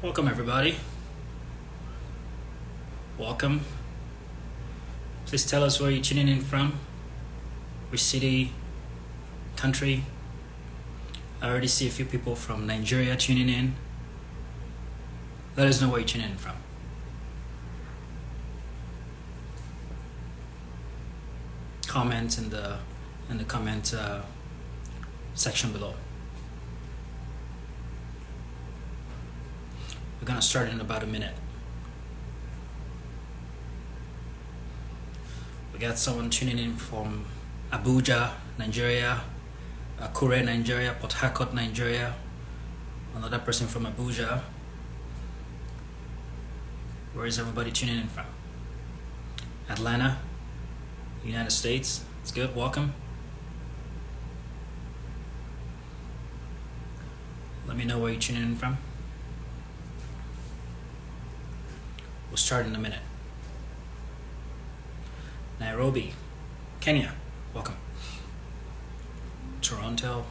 Welcome, everybody. Welcome. Please tell us where you're tuning in from, which city, country. I already see a few people from Nigeria tuning in. Let us know where you're tuning in from. Comment in the comment section below. We're gonna start in about a minute. We got someone tuning in from Abuja, Nigeria, Akure, Nigeria, Port Harcourt, Nigeria. Another person from Abuja. Where is everybody tuning in from? Atlanta, United States. It's good. Welcome. Let me know where you're tuning in from. We'll start in a minute. Nairobi, Kenya. Welcome. Toronto.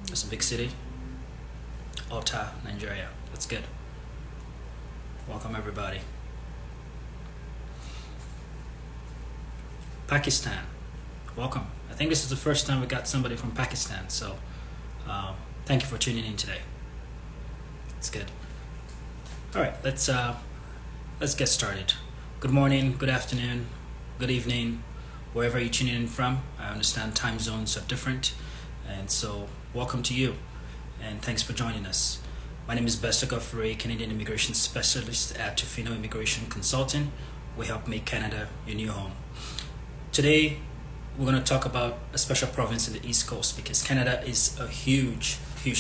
That's a big city. Otta, Nigeria. That's good. Welcome, everybody. Pakistan. Welcome. I think this is the first time we got somebody from Pakistan, so thank you for tuning in today. It's good. All right, let's get started. Good morning, good afternoon, good evening, wherever you're tuning in from. I understand time zones are different, and so welcome to you, and thanks for joining us. My name is Bester Godfrey, Canadian Immigration Specialist at Tofino Immigration Consulting. We help make Canada your new home. Today, we're going to talk about a special province in the East Coast because Canada is a huge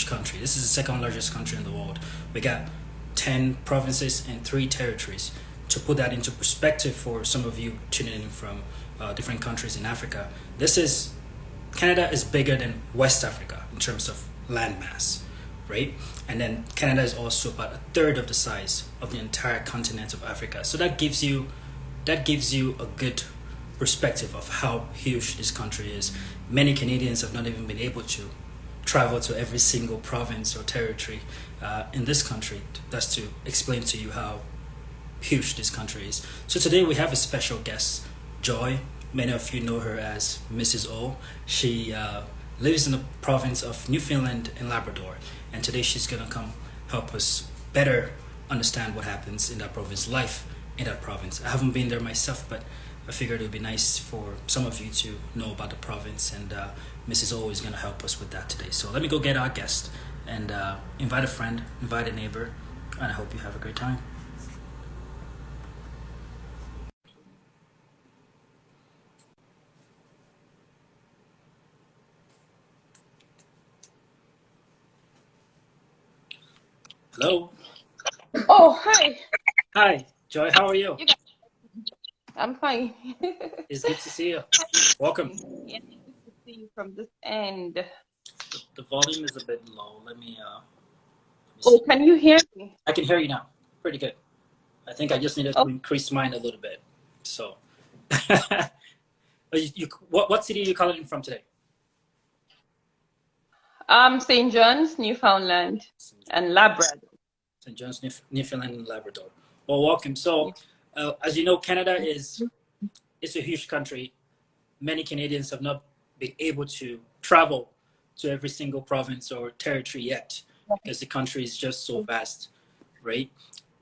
country. This is the second largest country in the world. We got 10 provinces and 3 territories. To put that into perspective for some of you tuning in from different countries in Africa, Canada is bigger than West Africa in terms of landmass, right? And then Canada is also about a third of the size of the entire continent of Africa. So that gives you a good perspective of how huge this country is. Many Canadians have not even been able to travel to every single province or territory in this country. That's to explain to you how huge this country is. So today we have a special guest, Joy. Many of you know her as Mrs. O. She lives in the province of Newfoundland and Labrador, and today she's gonna come help us better understand what happens in that province, life in that province. I haven't been there myself, but I figured it would be nice for some of you to know about the province, and Mrs. O is gonna help us with that today. So let me go get our guest and invite a friend, invite a neighbor, and I hope you have a great time. Hello. Oh, hi. Hi, Joy. How are you? You guys, I'm fine. It's good to see you. Welcome. Yeah, good to see you from this end. The volume is a bit low. Let me Oh, see. can you hear me? I can hear you now. Pretty good. I think I just needed to Oh, increase mine a little bit. So, what city are you calling from today? St. John's, Newfoundland, and Labrador. St. John's, Newfoundland and Labrador. Well, welcome. So, as you know, Canada is a huge country. Many Canadians have not been able to travel to every single province or territory yet because the country is just so vast, right?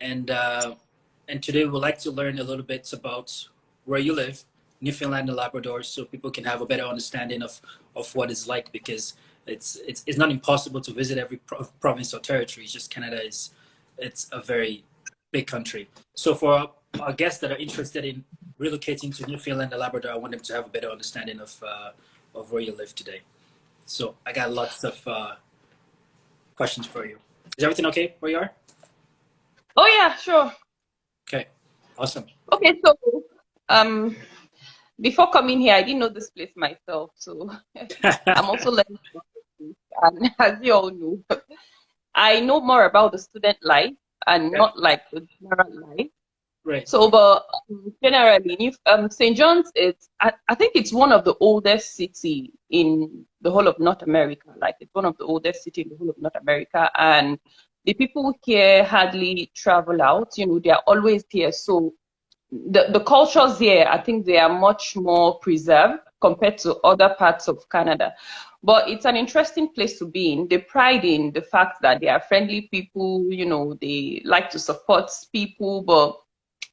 And today we'd like to learn a little bit about where you live, Newfoundland and Labrador, so people can have a better understanding of what it's like, because it's not impossible to visit every province or territory. It's just Canada it's a very big country. So for our guests that are interested in relocating to Newfoundland and Labrador, I want them to have a better understanding of where you live today. So I got lots of questions for you. Is everything okay where you are? Oh, yeah, sure. Okay, awesome. Okay, so um, before coming here, I didn't know this place myself, so I'm also learning about this. And as you all know, I know more about the student life and Okay, not like the general life. great. So, but generally, if, St. John's, I think it's one of the oldest city in the whole of North America. Like it's one of the oldest city in the whole of North America, and the people here hardly travel out. They are always here. So the cultures here, I think they are much more preserved compared to other parts of Canada. But it's an interesting place to be in. They pride in the fact that they are friendly people, they like to support people, but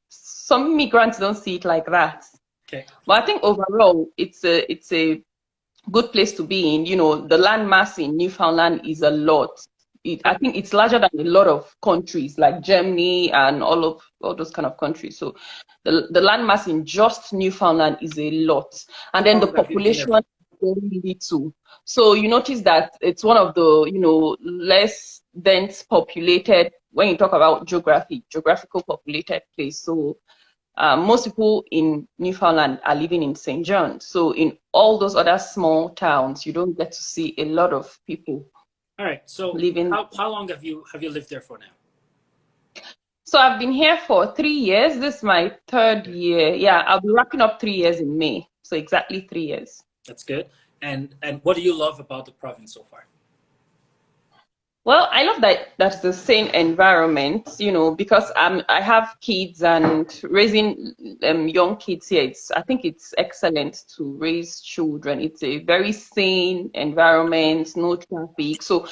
some immigrants don't see it like that. Okay. But I think overall, it's a good place to be in. The land mass in Newfoundland is a lot. I think it's larger than a lot of countries like Germany and all those kind of countries. So the land mass in just Newfoundland is a lot. And then the population is very little. So you notice that it's one of the, less dense populated, when you talk about geographical populated place. So most people in Newfoundland are living in St. John. So in all those other small towns, you don't get to see a lot of people. All right. So living. How long have you lived there for now? So I've been here for 3 years. This is my 3rd year. Yeah, I'll be wrapping up 3 years in May. So exactly 3 years. That's good. And what do you love about the province so far? Well, I love that that's the same environment, because I have kids, and raising young kids here, I think it's excellent to raise children. It's a very sane environment, no traffic. So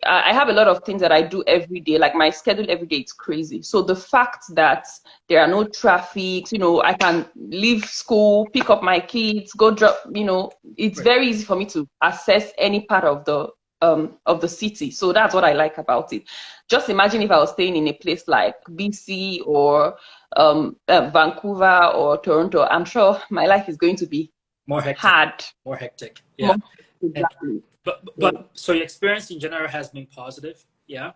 I have a lot of things that I do every day, like my schedule every day, it's crazy. So the fact that there are no traffic, I can leave school, pick up my kids, go drop, it's very easy for me to access any part of the city. So that's what I like about it. Just imagine if I was staying in a place like BC or Vancouver or Toronto. I'm sure my life is going to be more hectic. Hard. More hectic. Yeah. Exactly. But so your experience in general has been positive, yeah?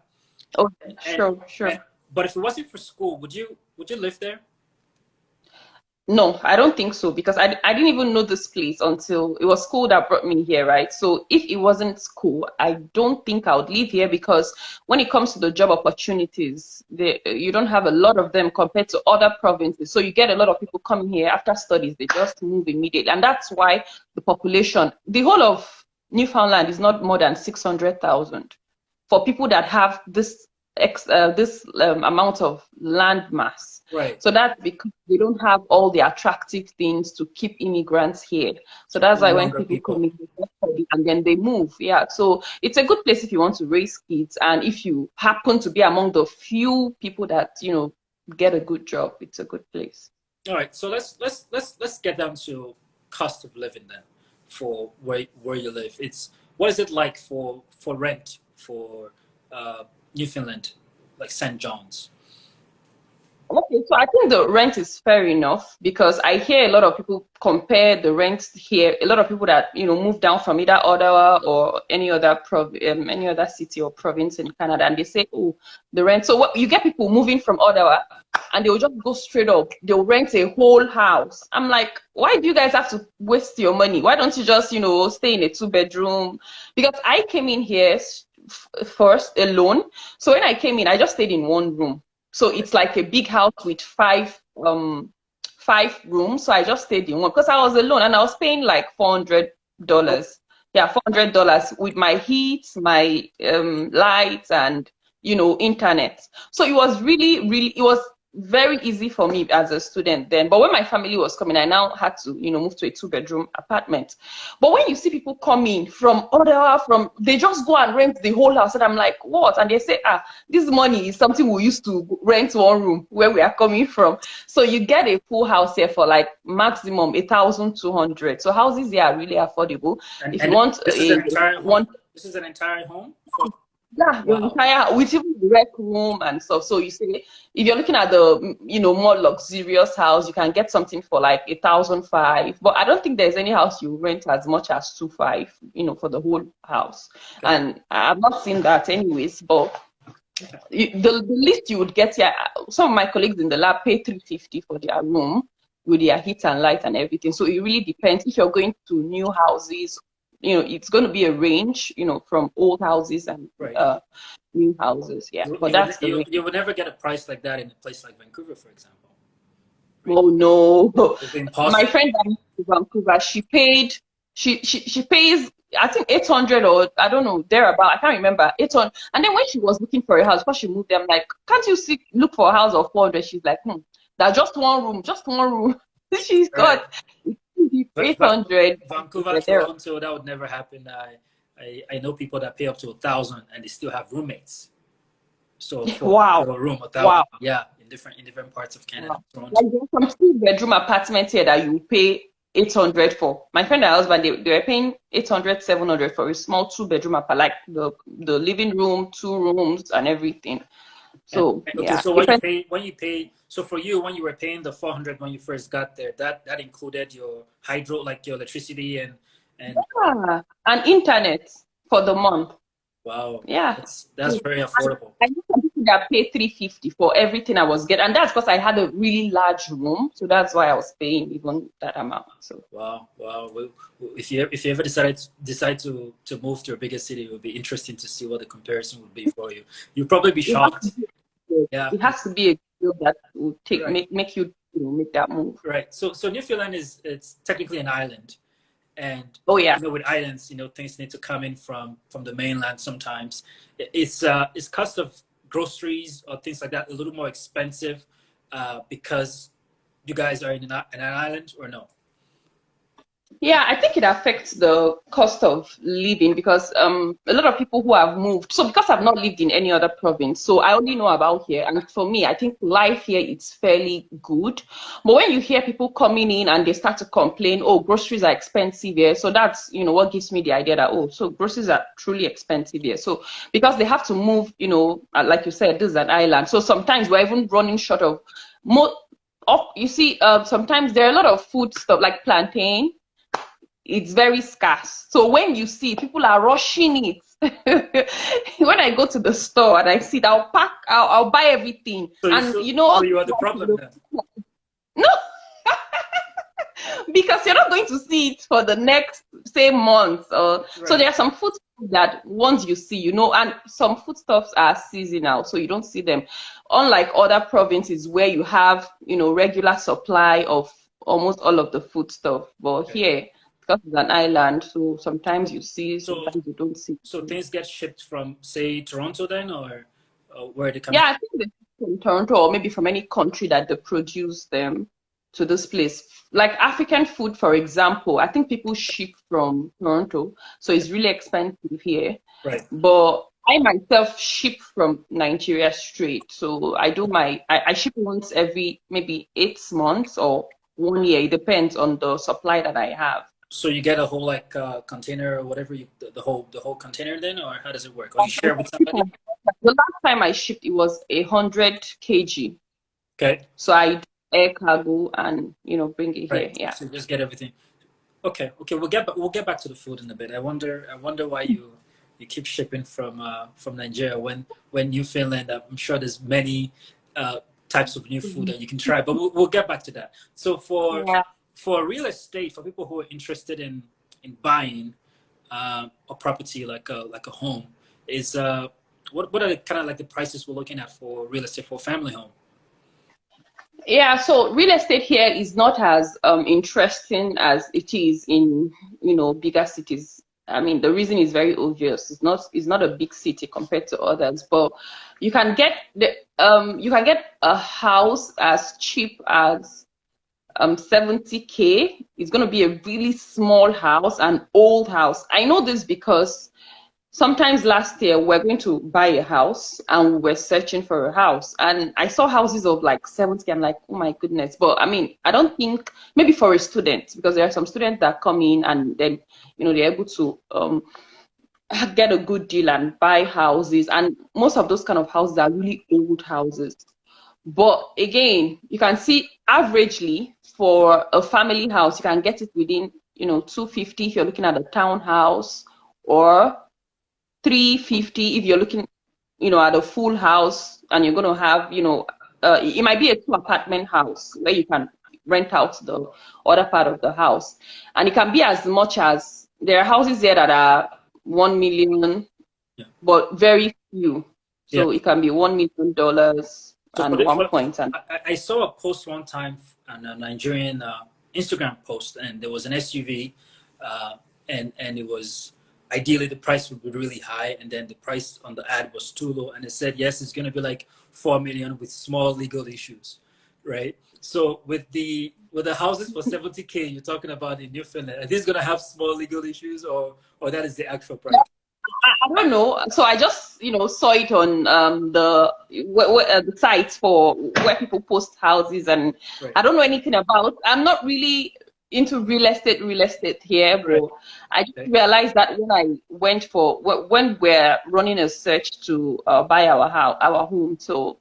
Oh, sure. But if it wasn't for school, would you live there? No, I don't think so, because I didn't even know this place until it was school that brought me here, right? So if it wasn't school, I don't think I would live here, because when it comes to the job opportunities, you don't have a lot of them compared to other provinces. So you get a lot of people coming here after studies, they just move immediately. And that's why the population, the whole of Newfoundland is not more than 600,000 for people that have this amount of land mass. Right. So that's because they don't have all the attractive things to keep immigrants here. So that's why when people come in and then they move. Yeah. So it's a good place if you want to raise kids, and if you happen to be among the few people that get a good job, it's a good place. All right. So let's get down to cost of living then for where you live. What is it like for rent for Newfoundland, like St. John's? Okay, so I think the rent is fair enough, because I hear a lot of people compare the rent here. A lot of people that move down from either Ottawa or any other city or province in Canada, and they say, oh, the rent. So you get people moving from Ottawa, and they will just go straight up. They'll rent a whole house. I'm like, why do you guys have to waste your money? Why don't you just stay in a 2-bedroom? Because I came in here first alone. So when I came in, I just stayed in one room. So it's like a big house with 5 rooms. So I just stayed in one because I was alone, and I was paying like $400. Yeah, $400 with my heat, my lights, and internet. So it was really it was very easy for me as a student then. But when my family was coming, I now had to move to a 2-bedroom apartment. But when you see people coming from Ottawa, they just go and rent the whole house, and I'm like, what? And they say, this money is something we used to rent one room where we are coming from. So you get a full house here for like maximum 1,200. So houses here are really affordable. If you want this is an entire home. Yeah, wow. Your entire, with even the rec room and stuff. So you see, if you're looking at the more luxurious house, you can get something for like 1,500. But I don't think there's any house you rent as much as 2,500, for the whole house. Okay. And I've not seen that anyways. But the least you would get here, some of my colleagues in the lab pay $350 for their room with their heat and light and everything. So it really depends. If you're going to new houses, it's going to be a range, from old houses and new houses. Yeah, but you would never get a price like that in a place like Vancouver, for example. Right? Oh no! It's impossible. My friend that moved to Vancouver, she pays I think 800 or I don't know, thereabout. I can't remember. 800. And then when she was looking for a house, before she moved, I'm like, can't you look for a house of 400? She's like, that's just one room, just one room. She's Right. got 800 Vancouver, there. Toronto, that would never happen. I know people that pay up to 1,000 and they still have roommates. So for Wow. a room, 1,000, Wow. yeah, in different parts of Canada, Wow. Toronto. Like there's some 2 bedroom apartments here that you pay 800 for. My friend and her husband, they were paying 800, 700 for a small 2 bedroom apartment, like the living room, 2 rooms, and everything. So Okay, yeah, so different. so for you, when you were paying the 400 when you first got there, that included your hydro, like your electricity and And internet for the month. wow, Yeah. that's very affordable. I know some people that pay 350 for everything I was getting, and that's because I had a really large room, so that's why I was paying even that amount. So Wow. Well, if you ever decide to move to a bigger city, it would be interesting to see what the comparison would be for you. You'll probably be it has to shocked. be good. Yeah. It has to be a deal that will Right. make you, make that move. Right. So Newfoundland it's technically an island, and Oh yeah. with islands, things need to come in from the mainland sometimes. It's cost of groceries or things like that a little more expensive because you guys are in an island, or no? Yeah, I think it affects the cost of living because a lot of people who have moved. So because I've not lived in any other province, so I only know about here. And for me, I think life here is fairly good. But when you hear people coming in and they start to complain, oh, groceries are expensive here. So that's what gives me the idea that so groceries are truly expensive here. So because they have to move, like you said, this is an island. So sometimes we're even running short of more. You see, sometimes there are a lot of food stuff like plantain. It's very scarce. So when you see people are rushing it, when I go to the store and I see it, I'll buy everything. And So you are the problem then. No, because you're not going to see it for the next same month. So there are some food that once you see, and some foodstuffs are seasonal, so you don't see them. Unlike other provinces where you have, regular supply of almost all of the food stuff. But here, because it's an island, so sometimes you see, So sometimes you don't see. so things get shipped from, say, Toronto then, or where they come Yeah, I think they're from Toronto or maybe from any country that they produce them to this place. Like African food, for example, I think people ship from Toronto, so it's really expensive here. Right. But I myself ship from Nigeria straight. So I ship once every maybe 8 months or 1 year. It depends on the supply that I have. So you get a whole container or whatever, the whole container then, or how does it work? Or you share with somebody? The last time I shipped, it was 100 kg. Okay. So I air cargo and bring it here. Right. Yeah. So just get everything. Okay. We'll get back to the food in a bit. I wonder why you keep shipping from Nigeria when Newfoundland. I'm sure there's many types of new food that you can try, but we'll get back to that. So for real estate, for people who are interested in buying a property like a home, is what are the kind of like the prices we're looking at for real estate for a family home? Yeah, so real estate here is not as interesting as it is in bigger cities. I mean, the reason is very obvious. It's not a big city compared to others, but you can get a house as cheap as 70K. It's going to be a really small house, an old house. I know this because sometimes last year we're going to buy a house and we're searching for a house, and I saw houses of like 70. I'm like, oh my goodness. But I mean, I don't think, maybe for a student, because there are some students that come in and then they're able to get a good deal and buy houses, and most of those kind of houses are really old houses. But again, you can see averagely for a family house, you can get it within 250 if you're looking at a townhouse, or 350 if you're looking at a full house, and you're going to have it might be a 2 apartment house where you can rent out the other part of the house, and it can be as much as, there are houses there that are 1 million, but very few. So it can be $1 million So and 1 point. And I saw a post one time on a Nigerian Instagram post, and there was an SUV, and it was ideally the price would be really high, and then the price on the ad was too low, and it said yes, it's going to be like 4 million with small legal issues, right? So with the houses for 70K you're talking about in Newfoundland, are these going to have small legal issues, or that is the actual price? I don't know. So I just, saw it on the sites for where people post houses, and Right. I don't know anything about. I'm not really into real estate here, Right. but I just Okay. realized that when I went for when we're running a search to buy our house, our home. So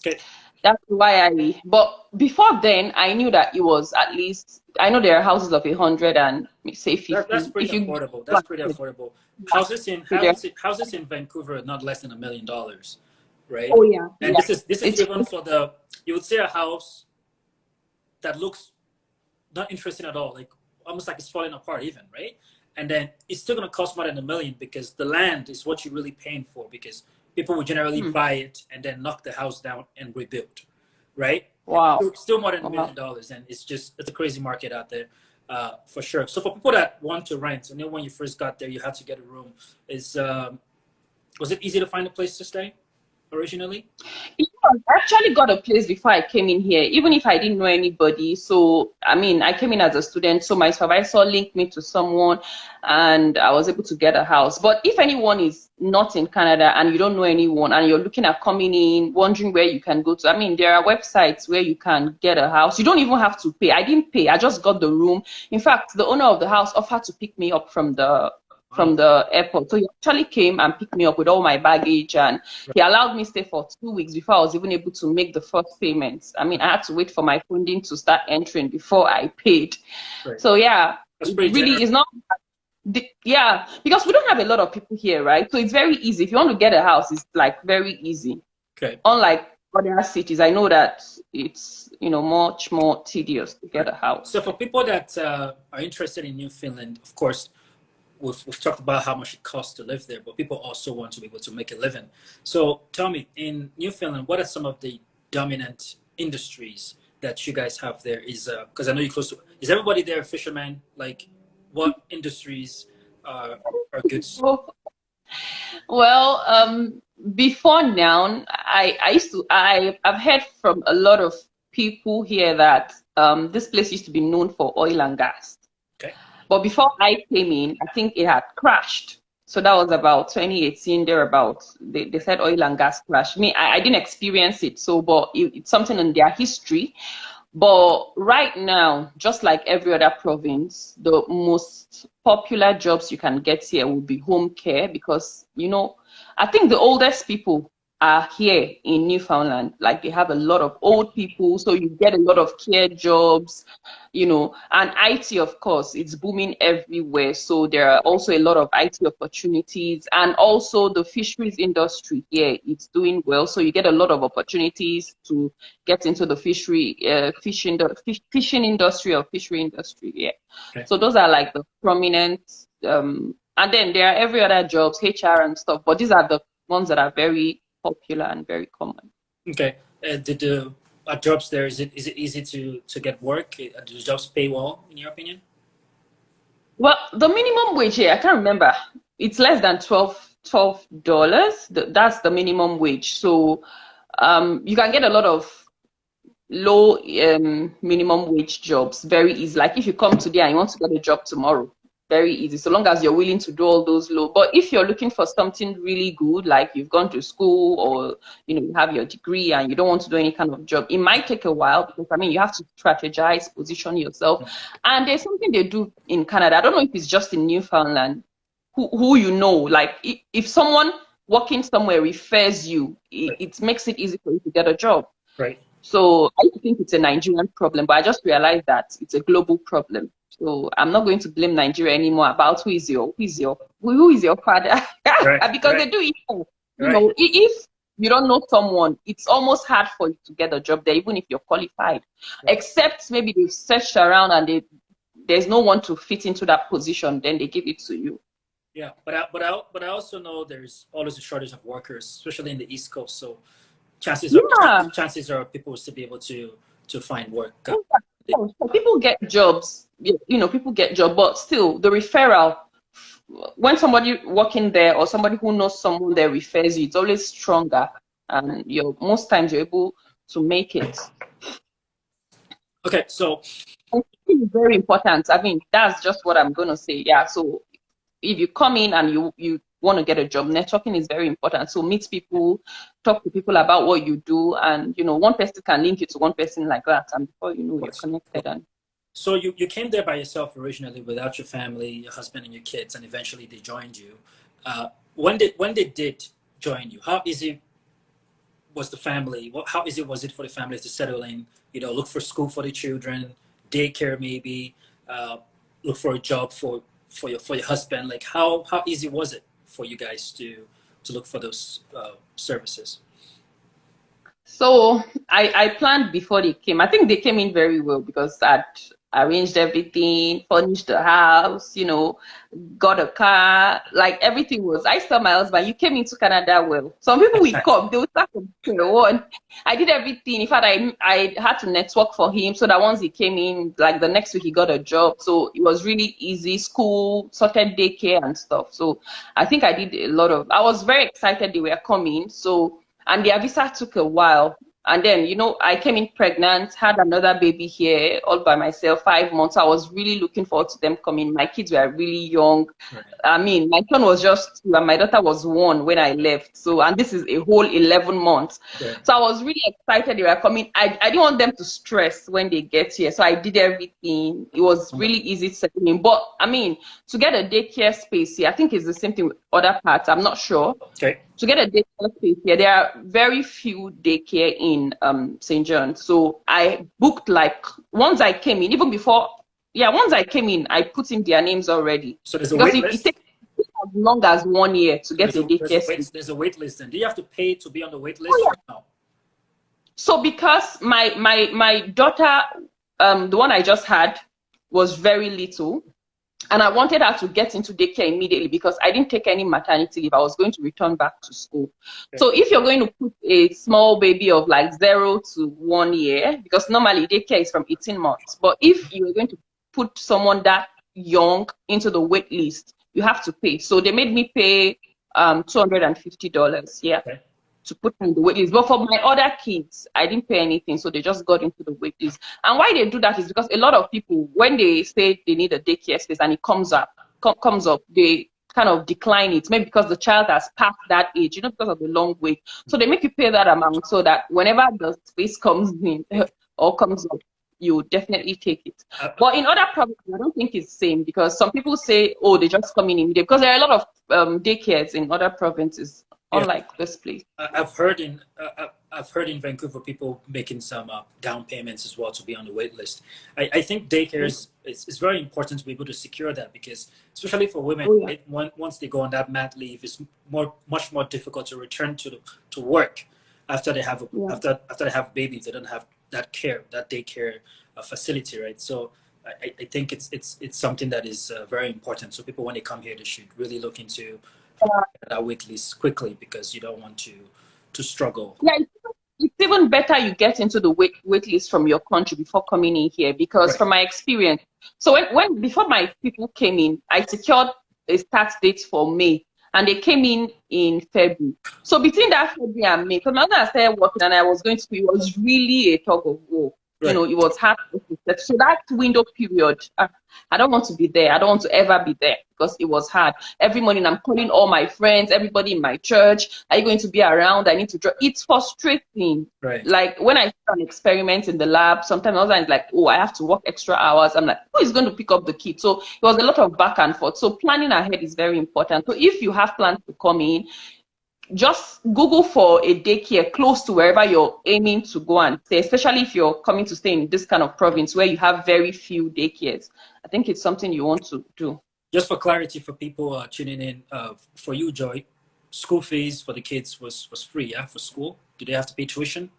Okay. that's why but before then, I knew that it was at least, I know there are houses of 100 and say That's 50. pretty If you, affordable. That's pretty affordable. Houses in so there, houses in Vancouver are not less than $1 million, right? oh yeah, And yeah. this is It's even for the, you would say, a house that looks not interesting at all, like almost like it's falling apart even, right? And then it's still gonna cost more than $1 million because the land is what you're really paying for, because people will generally buy it and then knock the house down and rebuild, right? And wow. still more than $1 Wow. million, and it's a crazy market out there, for sure. So for people that want to rent, I know when you first got there, you had to get a room. Was it easy to find a place to stay originally? Yeah, I actually got a place before I came in here, even if I didn't know anybody. So, I mean, I came in as a student, so my supervisor linked me to someone and I was able to get a house. But if anyone is not in Canada and you don't know anyone and you're looking at coming in, wondering where you can go to, I mean, there are websites where you can get a house. You don't even have to pay. I didn't pay, I just got the room. In fact, the owner of the house offered to pick me up from Wow. the airport. So he actually came and picked me up with all my baggage, and he allowed me stay for 2 weeks before I was even able to make the first payments. I mean, I had to wait for my funding to start entering before I paid. Right. So yeah, That's it pretty generous. really is not. Yeah, because we don't have a lot of people here, right? So it's very easy. If you want to get a house, it's like very easy. Okay. Unlike other cities, I know that it's much more tedious to get Right. a house. So for people that are interested in Newfoundland, of course, we've talked about how much it costs to live there, but people also want to be able to make a living. So tell me, in Newfoundland, what are some of the dominant industries that you guys have there? Is because I know you're close to. Is everybody there a fisherman? Like, what industries are good? Well, before now, I've heard from a lot of people here that this place used to be known for oil and gas. Okay. But before I came in, I think it had crashed. So that was about 2018, thereabouts. They said oil and gas crashed. Me, I didn't experience it, but it's something in their history. But right now, just like every other province, the most popular jobs you can get here will be home care because, I think the oldest people are here in Newfoundland. Like they have a lot of old people, so you get a lot of care jobs, and IT, of course, it's booming everywhere. So there are also a lot of IT opportunities, and also the fisheries industry here, it's doing well. So you get a lot of opportunities to get into the fishing industry or fishery industry. Yeah. Okay. So those are like the prominent, and then there are every other jobs, HR and stuff, but these are the ones that are very popular and very common. Okay. Did the jobs there, is it easy to get work? Do the jobs pay well, in your opinion? Well, the minimum wage here, I can't remember. It's less than $12. That's the minimum wage. So you can get a lot of low minimum wage jobs very easy. Like if you come today and you want to get a job tomorrow, very easy, so long as you're willing to do all those low. But if you're looking for something really good, like you've gone to school or you have your degree and you don't want to do any kind of job, it might take a while because you have to strategize, position yourself. And there's something they do in Canada. I don't know if it's just in Newfoundland, who like if someone working somewhere refers you, it makes it easy for you to get a job. Right. So I think it's a Nigerian problem, but I just realized that it's a global problem. So I'm not going to blame Nigeria anymore about who is your father, Right. because they do it. If you don't know someone, it's almost hard for you to get a job there, even if you're qualified. Right. Except maybe they've searched around and there's no one to fit into that position, then they give it to you. Yeah, but I also know there's always a shortage of workers, especially in the East Coast. So chances are people will still be able to find work. So people get jobs, people get jobs, but still the referral when somebody working there or somebody who knows someone there refers you, it's always stronger, and you're most times you're able to make it. Okay, so It's very important. I mean, that's just what I'm gonna say. Yeah. So if you come in and you want to get a job, networking is very important. So meet people, talk to people about what you do, and one person can link you to one person like that, and before you know, you're connected. And so you came there by yourself originally, without your family, your husband and your kids, and eventually they joined you. When they did join you, how easy was the family? How easy was it for the families to settle in? Look for school for the children, daycare maybe, look for a job for your husband. Like how easy was it for you guys to look for those services? so I planned before they came. I think they came in very well because I'd arranged everything, furnished the house, got a car, like everything was. I saw my husband, you came into Canada well. Some people will come, they will start from square one. I did everything. In fact, I had to network for him so that once he came in, like the next week he got a job. So it was really easy. School, sorted daycare and stuff. So I think I did a lot of, I was very excited they were coming. So, and their visa took a while. And then, I came in pregnant, had another baby here all by myself, 5 months. I was really looking forward to them coming. My kids were really young. Right. I mean, my son was just 2 and my daughter was 1 when I left. So, and this is a whole 11 months. Right. So I was really excited they were coming. I didn't want them to stress when they get here. So I did everything. It was really easy to settle in. But I mean, to get a daycare space here, I think it's the same thing with other parts. I'm not sure. Okay. To get a daycare space here, there are very few daycare in St. John. So I booked once I came in, even before, once I came in, I put in their names already. So there's a because wait it list? takes as long as 1 year to get a daycare space. There's a wait list, and do you have to pay to be on the wait list? Oh, yeah. Or no? So because my daughter, the one I just had, was very little. And I wanted her to get into daycare immediately because I didn't take any maternity leave. I was going to return back to school. Okay. So if you're going to put a small baby of 0 to 1 year, because normally daycare is from 18 months. But if you're going to put someone that young into the wait list, you have to pay. So they made me pay $250. Yeah. Okay. To put in the wait list. But for my other kids, I didn't pay anything, so they just got into the wait list. And why they do that is because a lot of people, when they say they need a daycare space and it comes up, they kind of decline it, maybe because the child has passed that age, because of the long wait. So they make you pay that amount so that whenever the space comes in or comes up, you definitely take it. But in other provinces, I don't think it's the same because some people say, oh, they just come in immediately, because there are a lot of daycares in other provinces. Unlike this place. I've heard in Vancouver people making some down payments as well to be on the wait list. I think daycare is very important to be able to secure that, because especially for women, once they go on that mat leave, it's much more difficult to return to work after they have after they have babies. They don't have that daycare facility, right? So I think it's something that is very important. So people, when they come here, they should really look into that wait list quickly, because you don't want to struggle. Yeah, it's even better you get into the wait list from your country before coming in here, because from my experience, so when before my people came in, I secured a start date for May, and they came in February. So between that February and May, because I started working and I was going to school, it was really a tug of war. Right. It was hard. So that window period, I don't want to be there. I don't want to ever be there because it was hard. Every morning I'm calling all my friends, everybody in my church. Are you going to be around? I need to draw. It's frustrating. Right. Like when I do an experiment in the lab, sometimes I was like, oh, I have to work extra hours. I'm like, who is going to pick up the kid? So it was a lot of back and forth. So planning ahead is very important. So if you have plans to come in, just Google for a daycare close to wherever you're aiming to go and stay, especially if you're coming to stay in this kind of province where you have very few daycares. I think it's something you want to do. Just for clarity for people tuning in, for you, Joy, school fees for the kids was free, yeah, for school? Do they have to pay tuition?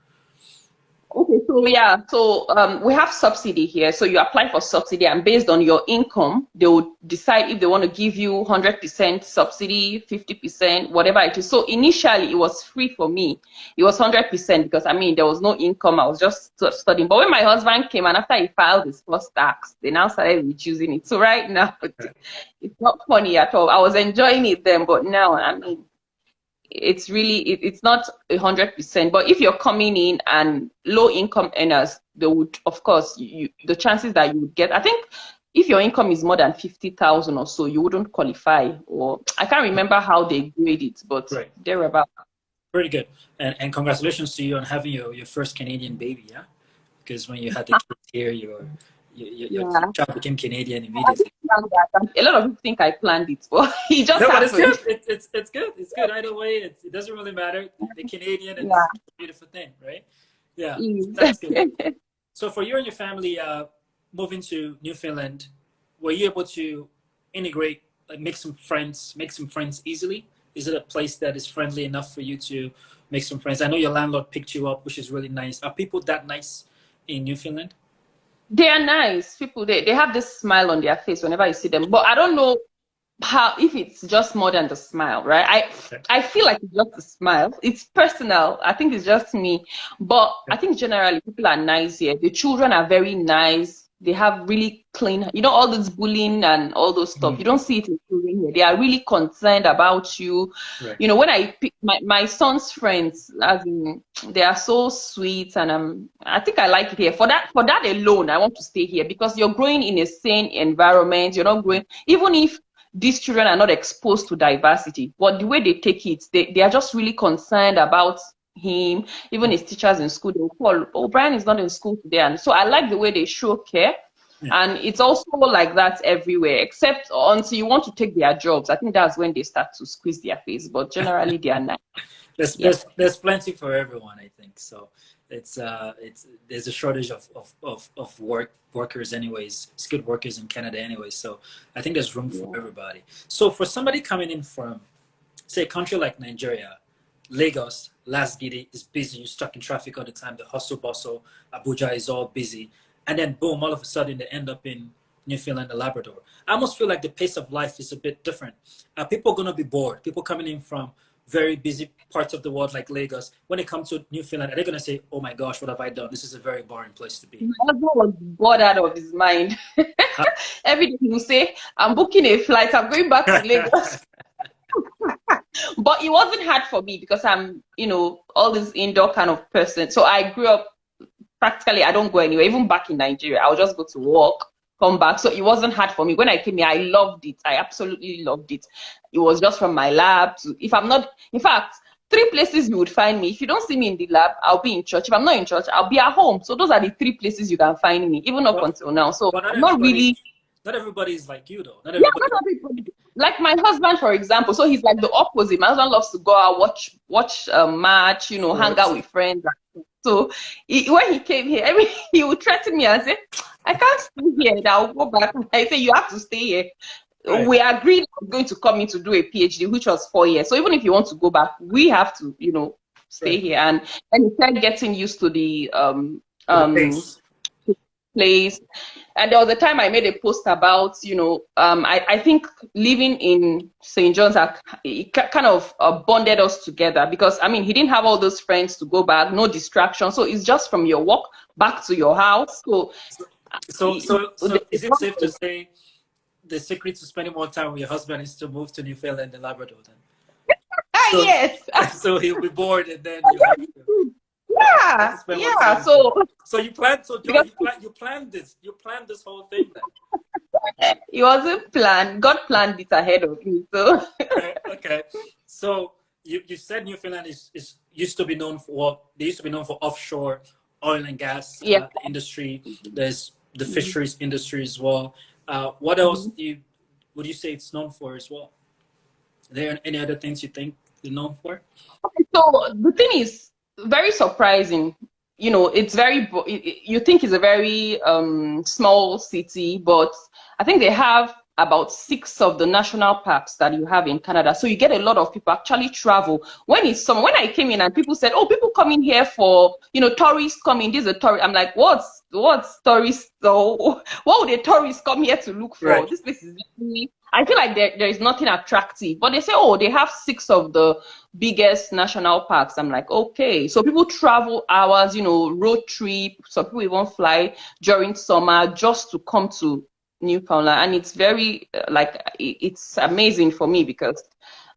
Okay, So yeah, so we have subsidy here. So you apply for subsidy, and based on your income, they would decide if they want to give you 100% subsidy, 50%, whatever it is. So initially, it was free for me. It was 100% because I mean there was no income. I was just studying. But when my husband came and after he filed his first tax, they now started reducing it. So right now, it's not funny at all. I was enjoying it then, but now I mean it's really it's not 100%. But if you're coming in and low income earners, they would, of course, the chances that you would get, I think if your income is more than 50,000 or so, you wouldn't qualify. Or I can't remember how they grade it, but Right. they're about. Pretty good. And congratulations to you on having your first Canadian baby, yeah? Because when you had the kids here, your Yeah. child became Canadian I didn't immediately. plan that. A lot of people think I planned it, but it just No, but it's happened. good. It's good. It's good either way. It doesn't really matter. The Canadian is Yeah. a beautiful thing, right? Yeah, that's good. It So for you and your family moving to Newfoundland, were you able to integrate, like make some friends easily? Is it a place that is friendly enough for you to make some friends? I know your landlord picked you up, which is really nice. Are people that nice in Newfoundland? They are nice people. They have this smile on their face whenever you see them. But I don't know how if it's just more than the smile, right? I feel like it's just a smile. It's personal. I think it's just me. But I think generally people are nice here. The children are very nice. They have really clean, all this bullying and all those stuff. You don't see it in children here. They are really concerned about you. Right. When I pick my son's friends, as in, they are so sweet, and I think I like it here. For that alone, I want to stay here because you're growing in a sane environment. You're not growing, even if these children are not exposed to diversity, but the way they take it, they are just really concerned about him. Even his teachers in school, they'll call, oh, Brian is not in school today. And so I like the way they show care. Yeah. And it's also like that everywhere, except until you want to take their jobs. I think that's when they start to squeeze their face. But generally, they are nice. There's plenty for everyone, I think. So it's there's a shortage of workers anyways, skilled workers in Canada anyways. So I think there's room for everybody. So for somebody coming in from, say, a country like Nigeria, Lagos, Las Gidi is busy, you're stuck in traffic all the time, the hustle bustle, Abuja is all busy. And then boom, all of a sudden they end up in Newfoundland and Labrador. I almost feel like the pace of life is a bit different. People are going to be bored. People coming in from very busy parts of the world like Lagos, when they come to Newfoundland, are they going to say, oh my gosh, what have I done? This is a very boring place to be. My husband was bored out of his mind. Every day he will say, I'm booking a flight, I'm going back to Lagos. But it wasn't hard for me because I'm, all this indoor kind of person. So I grew up practically, I don't go anywhere. Even back in Nigeria, I would just go to work, come back. So it wasn't hard for me. When I came here, I loved it. I absolutely loved it. It was just from my lab to, if I'm not, in fact, 3 places you would find me. If you don't see me in the lab, I'll be in church. If I'm not in church, I'll be at home. So those are the 3 places you can find me, even up until now. So I'm not really. Not everybody is like you, though. Not everybody. Like my husband, for example. So he's like the opposite. My husband loves to go out, watch a match, hang out with friends. So when he came here, he would threaten me and say, I can't stay here. I'll go back. I say, you have to stay here. Right. We agreed I was going to come in to do a PhD, which was 4 years. So even if you want to go back, we have to, stay here. And he started getting used to the place. And there was a time I made a post about, I think living in St. John's kind of bonded us together because, he didn't have all those friends to go back, no distraction. So it's just from your work back to your house. So is it safe to say the secret to spending more time with your husband is to move to Newfoundland and Labrador then? Yes. So he'll be bored and then you have to. Yeah. So you planned. So Joy, you planned this. You planned this whole thing then. It wasn't planned. God planned it ahead of me. So. Okay. So you said Newfoundland is used to be known for they used to be known for offshore oil and gas industry. There's the fisheries industry as well. What else would you say it's known for as well? Are there any other things you think they're known for? So the thing is very surprising. It's you think it's a very small city, but I think they have about 6 of the national parks that you have in Canada. So you get a lot of people actually travel. When it's summer, when I came in and people said, oh, people come in here for, tourists coming, this is a tourist. I'm like, what's tourists? So what would a tourist come here to look for? Right. This place is definitely, I feel like there is nothing attractive. But they say, oh, they have 6 of the biggest national parks. I'm like, okay. So people travel hours, road trip. Some people even fly during summer just to come to Newfoundland. And it's very, it's amazing for me because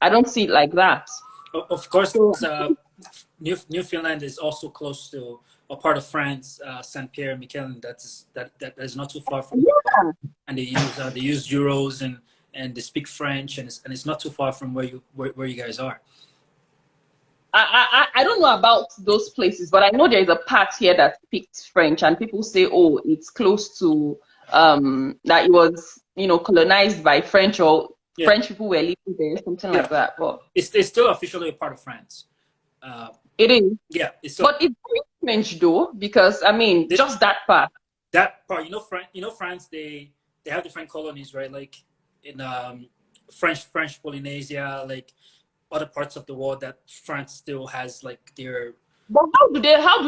I don't see it like that. Of course, Newfoundland is also close to a part of France, Saint Pierre and Miquelon. That is not too far from. Yeah. And they use euros and they speak French, and it's not too far from where you guys are. I don't know about those places, but I know there is a part here that speaks French, and people say, oh, it's close to that it was, colonized by French, or French people were living there, something like that. But it's still officially a part of France. It is. Yeah. But it's very French though, because just that part. That part, France, they have different colonies, right? Like in French Polynesia, like other parts of the world that France still has like their. But how do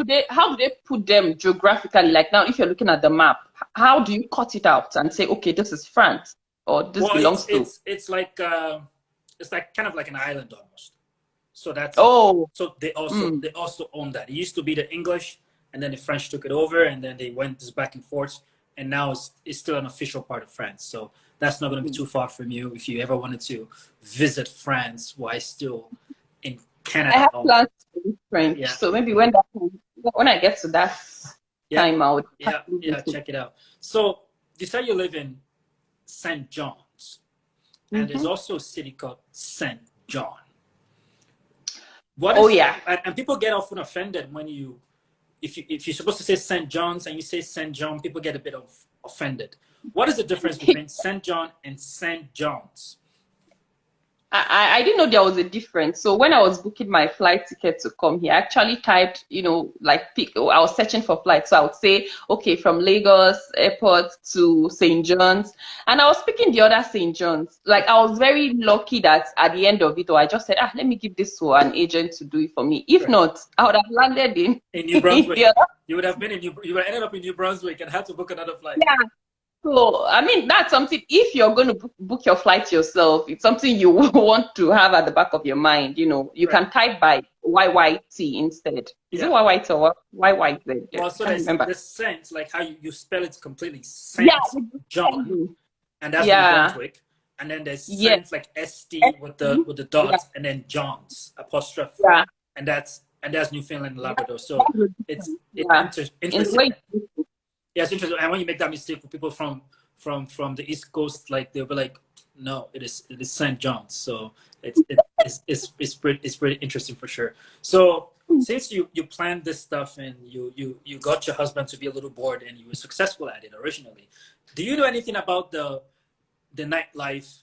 they put them geographically? Like now, if you're looking at the map, how do you cut it out and say, okay, this is France, or this belongs to? It's like kind of like an island almost. So that's so they also own that. It used to be the English, and then the French took it over, and then they went this back and forth, and now it's still an official part of France. So that's not going to be too far from you if you ever wanted to visit France while still in Canada. I have plans to be French, so maybe when I get to that time, I would check it out. So you said you live in St. John's, and there's also a city called St. John. And people get often offended when if you're supposed to say St. John's and you say St. John, people get a bit offended. What is the difference between St. John and St. John's? I didn't know there was a difference. So when I was booking my flight ticket to come here, I actually typed, I was searching for flights. So I would say, okay, from Lagos airport to St. John's. And I was picking the other St. John's. Like, I was very lucky that at the end of it, I just said, let me give this to an agent to do it for me. If not, I would have landed in New Brunswick. You would have been you would have ended up in New Brunswick and had to book another flight. Yeah. So, that's something, if you're going to book your flight yourself, it's something you want to have at the back of your mind. You can type by YYT instead. Is it YYT or YYZ? Well, so there's the sense, like how you spell it completely, Saint John, and that's New Brunswick. And then there's sense like ST with the dots, and then John's apostrophe. Yeah. And that's Newfoundland and Labrador. So it's interesting. Yeah, it's interesting. And when you make that mistake for people from the East Coast, like they'll be like, no, it is St. John's. So it's pretty interesting for sure. So since you planned this stuff and you got your husband to be a little bored and you were successful at it originally, do you know anything about the nightlife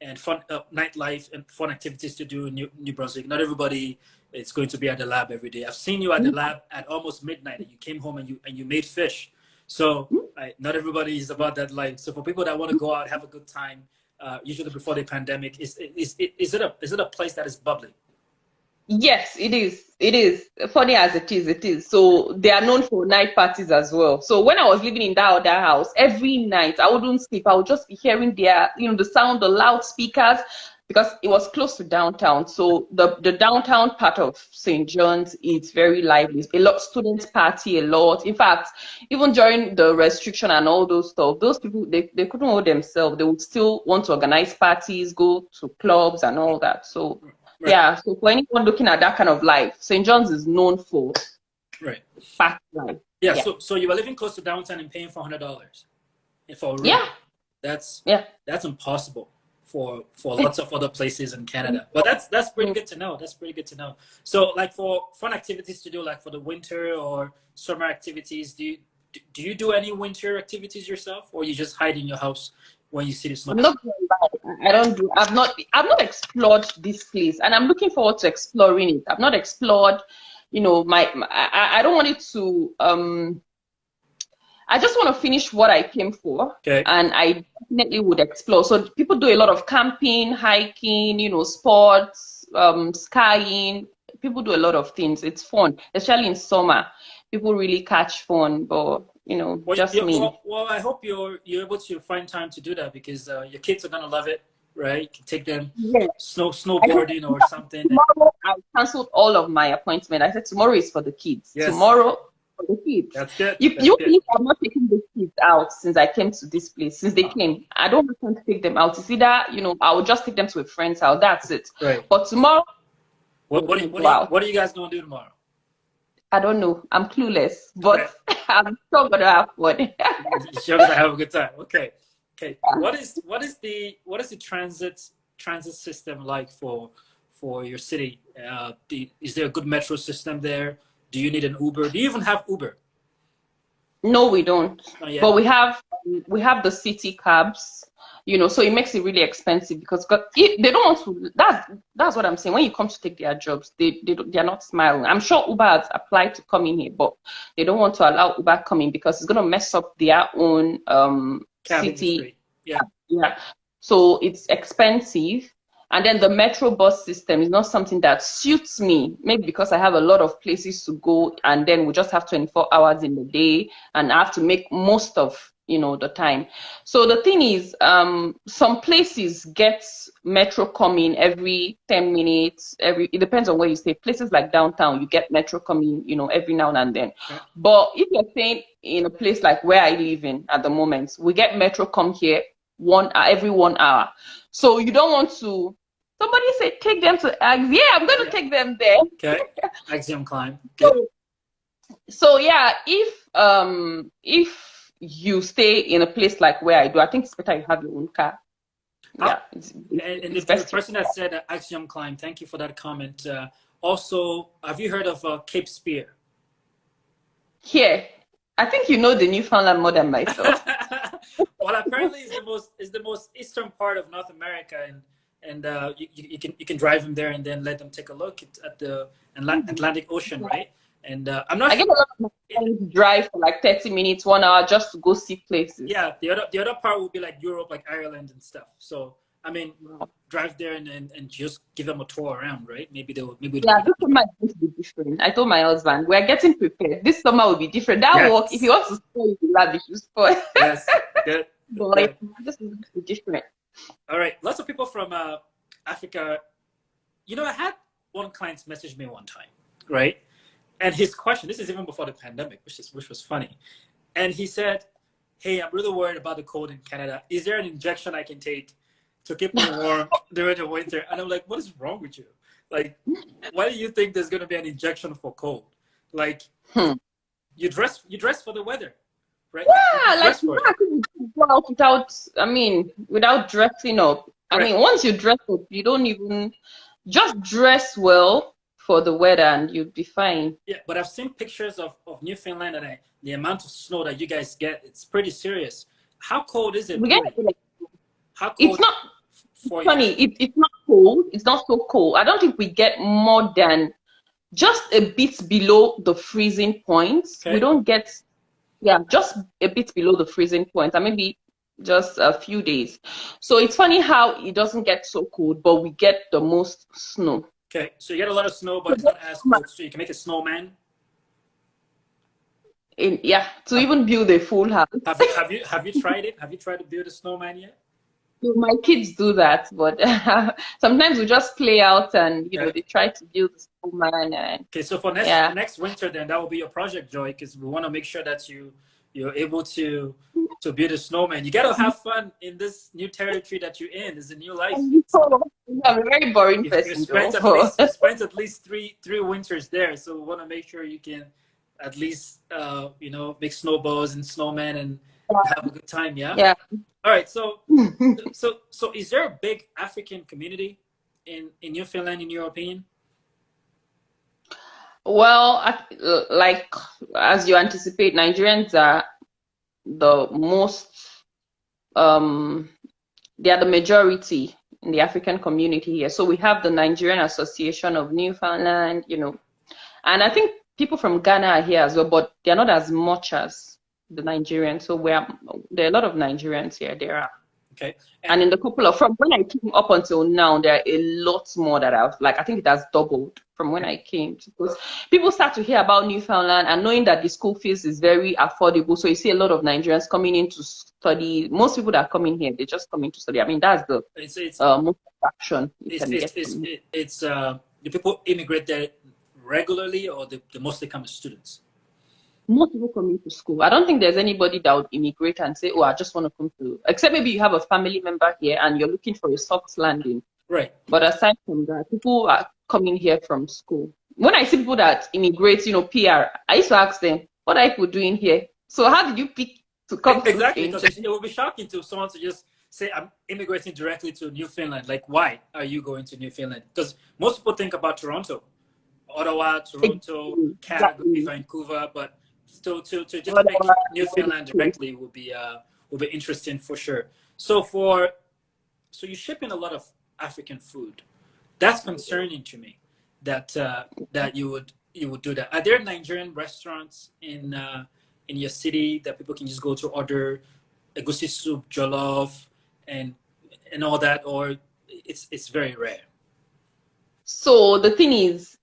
and fun activities to do in New Brunswick? Not everybody is going to be at the lab every day. I've seen you at the lab at almost midnight, and you came home and you made fish. So not everybody is about that life. So for people that want to go out, have a good time, usually before the pandemic, is it a place that is bubbly? Yes, it is. It is. Funny as it is. So they are known for night parties as well. So when I was living in that other house, every night I wouldn't sleep. I would just be hearing the sound, the loudspeakers, because it was close to downtown. So the downtown part of St. John's is very lively. A lot of students party a lot. In fact, even during the restriction and all those stuff, those people, they couldn't hold themselves. They would still want to organize parties, go to clubs and all that. So so for anyone looking at that kind of life, St. John's is known for party life. Yeah. So you were living close to downtown and paying $400 for a room. Yeah. That's impossible for lots of other places in Canada. But that's pretty good to know. That's pretty good to know. So like for fun activities to do, like for the winter or summer activities, do you do any winter activities yourself, or you just hide in your house when you see the snow? I don't do. I've not explored this place, and I'm looking forward to exploring it. I've not explored, I don't want it to. I just want to finish what I came for, Okay. and I definitely would explore. So people do a lot of camping, hiking, sports, skiing. People do a lot of things. It's fun, especially in summer. People really catch fun, but Well, just me. I hope you're able to find time to do that because your kids are gonna love it, right? You can take them Yes. I think snowboarding or something. tomorrow I canceled all of my appointments. I said tomorrow is for the kids. Yes, Tomorrow for the kids. that's good. That's You good. believe I'm not taking the kids out since I came to this place. Since they came, I don't want to take them out. It's either I will just take them to a friend's house. That's it. Right. But tomorrow What are you guys gonna do tomorrow? I don't know. I'm clueless, but I'm still gonna have fun. You're gonna have a good time. Okay. Okay. What is the transit system like for your city? Is there a good metro system there? Do you need an Uber? Do you even have Uber? No, we don't. Not yet. But we have the city cabs, so it makes it really expensive because they don't want to. That's what I'm saying. When you come to take their jobs, they're not smiling. I'm sure Uber has applied to come in here, but they don't want to allow Uber coming because it's gonna mess up their own Cab city. industry. Yeah. Yeah. So it's expensive. And then the metro bus system is not something that suits me, maybe because I have a lot of places to go, and then we just have 24 hours in the day, and I have to make most of the time. So the thing is, some places get metro coming every 10 minutes. It depends on where you stay. Places like downtown, you get metro coming, every now and then. Okay. But if you're staying in a place like where I live in at the moment, we get metro come here every 1 hour. So you don't want to. Somebody said take them to Ags. Yeah, I'm going to take them there. Okay. Axiom climb. Good. So yeah, if you stay in a place like where I do, I think it's better you have your own car. Yeah. And the person that said Axiom climb, thank you for that comment. Also, have you heard of Cape Spear? Here, I think you know the Newfoundland more than myself. Well, apparently it's the most eastern part of North America, and you can drive them there and then let them take a look at the Atlantic Ocean, right? And I'm not. I get a lot of my friends drive for like 30 minutes, 1 hour just to go see places. Yeah, the other part would be like Europe, like Ireland and stuff. So I mean, drive there and just give them a tour around, right? Maybe Yeah, this summer is going to be different. I told my husband we're getting prepared. This summer will be different. That work, if he wants to spoil the lab, he should spoil. Yes, good. But this is going to be different. All right, lots of people from Africa. I had one client message me one time, right? And his question, this is even before the pandemic, which was funny. And he said, "Hey, I'm really worried about the cold in Canada. Is there an injection I can take to keep me warm during the winter?" And I'm like, "What is wrong with you? Like, why do you think there's going to be an injection for cold? Like, you dress for the weather, right? Yeah, like I couldn't go out without dressing up. I mean, once you dress up, you don't even just dress well for the weather and you'll be fine. Yeah, but I've seen pictures of Newfoundland and the amount of snow that you guys get, it's pretty serious. How cold is it? How cold? It's not funny. It's not cold. It's not so cold. I don't think we get more than just a bit below the freezing point. Okay. We don't get, just a bit below the freezing point, and maybe just a few days. So it's funny how it doesn't get so cold, but we get the most snow. Okay, so you get a lot of snow, but it's not as cold, so you can make a snowman. To even build a full house. Have you tried it? Have you tried to build a snowman yet? My kids do that, but sometimes we just play out and they try to build a snowman. Okay, so for next winter, then that will be your project, Joy, because we want to make sure that you're able to build a snowman. You got to have fun in this new territory that you're in. It's a new life. I'm a very boring person. You spent at least three winters there, so we want to make sure you can at least make snowballs and snowmen and have a good time. Yeah. All right. So is there a big African community in Newfoundland, in your opinion? Well, like as you anticipate, Nigerians are the most. They are the majority in the African community here. So we have the Nigerian Association of Newfoundland, and I think people from Ghana are here as well, but they're not as much as the Nigerians. So there are a lot of Nigerians here. There are. Okay. And in the couple of, from when I came up until now, there are a lot more that I've, like, I think it has doubled from when I came. Because people start to hear about Newfoundland and knowing that the school fees is very affordable. So you see a lot of Nigerians coming in to study. Most people that are coming here, they just come in to study. I mean, that's the most attraction you can get from here. Do people immigrate there regularly, or they mostly come as students? Most people come into school. I don't think there's anybody that would immigrate and say, oh, I just want to come to, except maybe you have a family member here and you're looking for a soft landing. Right. But aside from that, people are coming here from school. When I see people that immigrate, PR, I used to ask them, what are you doing here? So how did you pick to come to Exactly, because it would be shocking to someone to just say, I'm immigrating directly to Newfoundland. Like, why are you going to Newfoundland? Because most people think about Toronto, Ottawa, Toronto, Calgary, Vancouver, but to just pick Newfoundland directly will be interesting for sure. So you ship in a lot of African food. That's concerning to me that you would do that. Are there Nigerian restaurants in your city that people can just go to order egusi soup, jollof, and all that, or it's very rare? So the thing is,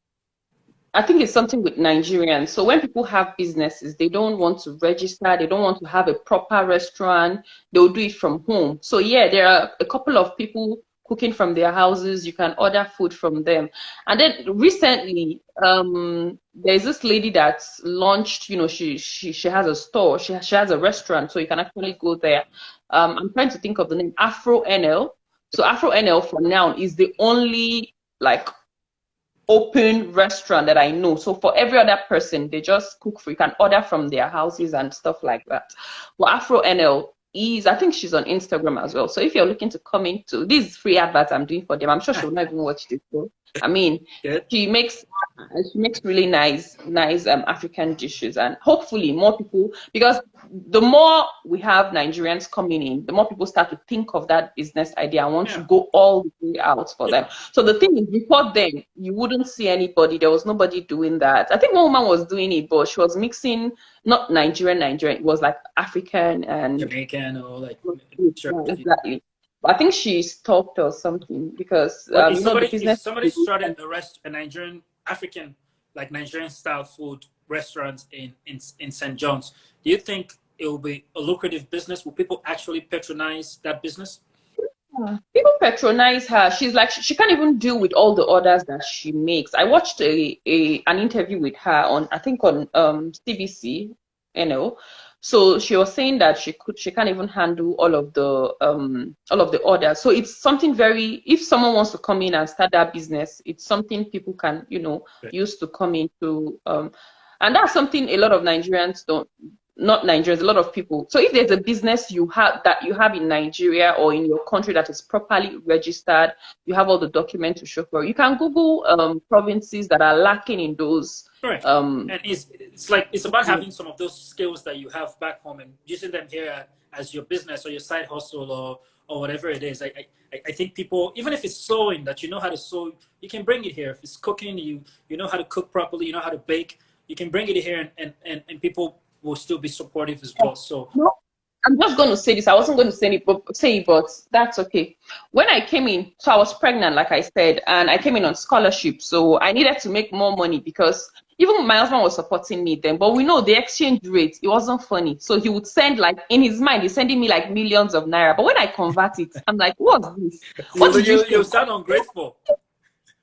I think it's something with Nigerians. So when people have businesses, they don't want to register. They don't want to have a proper restaurant. They'll do it from home. So yeah, there are a couple of people cooking from their houses. You can order food from them. And then recently, there's this lady that's launched, she has a store. She has a restaurant. So you can actually go there. I'm trying to think of the name, Afro NL. So Afro NL for now is the only open restaurant that I know. So for every other person, they just cook for, you can order from their houses and stuff like that. Well, Afro NL is, I think she's on Instagram as well. So if you're looking to come into these free adverts I'm doing for them, I'm sure she'll not even watch this show. I mean, she makes really nice African dishes, and hopefully more people, because the more we have Nigerians coming in, the more people start to think of that business idea and want to go all the way out for them. So the thing is, before then, you wouldn't see anybody. There was nobody doing that. I think one woman was doing it, but she was mixing not Nigerian. It was like African and Jamaican, or like exactly. I think she stopped or something because if somebody started a Nigerian African, like Nigerian style food restaurants in St. John's, do you think it will be a lucrative business? Will people actually patronize that business? People patronize her. She's like, she can't even deal with all the orders that she makes. I watched an interview with her on, I think on CBC, So she was saying that she can't even handle all of the orders. So it's something if someone wants to come in and start that business, it's something people can, use to come into. And that's something a lot of Nigerians not Nigerians, a lot of people. So if there's a business you have in Nigeria or in your country that is properly registered, you have all the documents to show for it. You can Google provinces that are lacking in those. Right. And it's about having some of those skills that you have back home and using them here as your business or your side hustle or whatever it is. I think people, even if it's sewing, that you know how to sew, you can bring it here. If it's cooking, you know how to cook properly, you know how to bake, you can bring it here and people will still be supportive as well. So I'm just going to say this. I wasn't going to say it, but that's okay. When I came in, so I was pregnant, like I said, and I came in on scholarship. So I needed to make more money because even my husband was supporting me then. But we know the exchange rate, it wasn't funny. So he would send, like, in his mind, he's sending me like millions of naira. But when I convert it, I'm like, what's this? You sound ungrateful.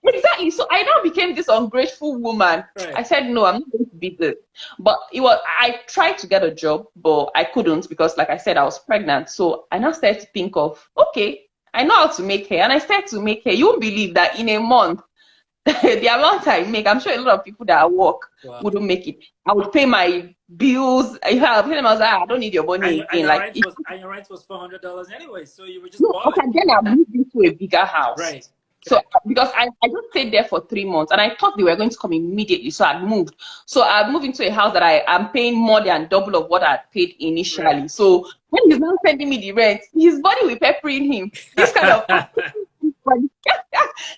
Exactly. So I now became this ungrateful woman. Right. I said, no, I'm not going to be this. But I tried to get a job, but I couldn't because, like I said, I was pregnant. So I now started to think of, okay, I know how to make hair. And I started to make hair. You won't believe that in a month, the amount I make, I'm sure a lot of people that I work wouldn't make it. I would pay my bills. I was like, I don't need your money. And your rent was $400 anyway. So you were just okay, then I moved into a bigger house. Right. So because I just stayed there for 3 months and I thought they were going to come immediately. So I moved. So I moved into a house that I am paying more than double of what I had paid initially. Right. So when he's now sending me the rent, his body will peppering him. This kind of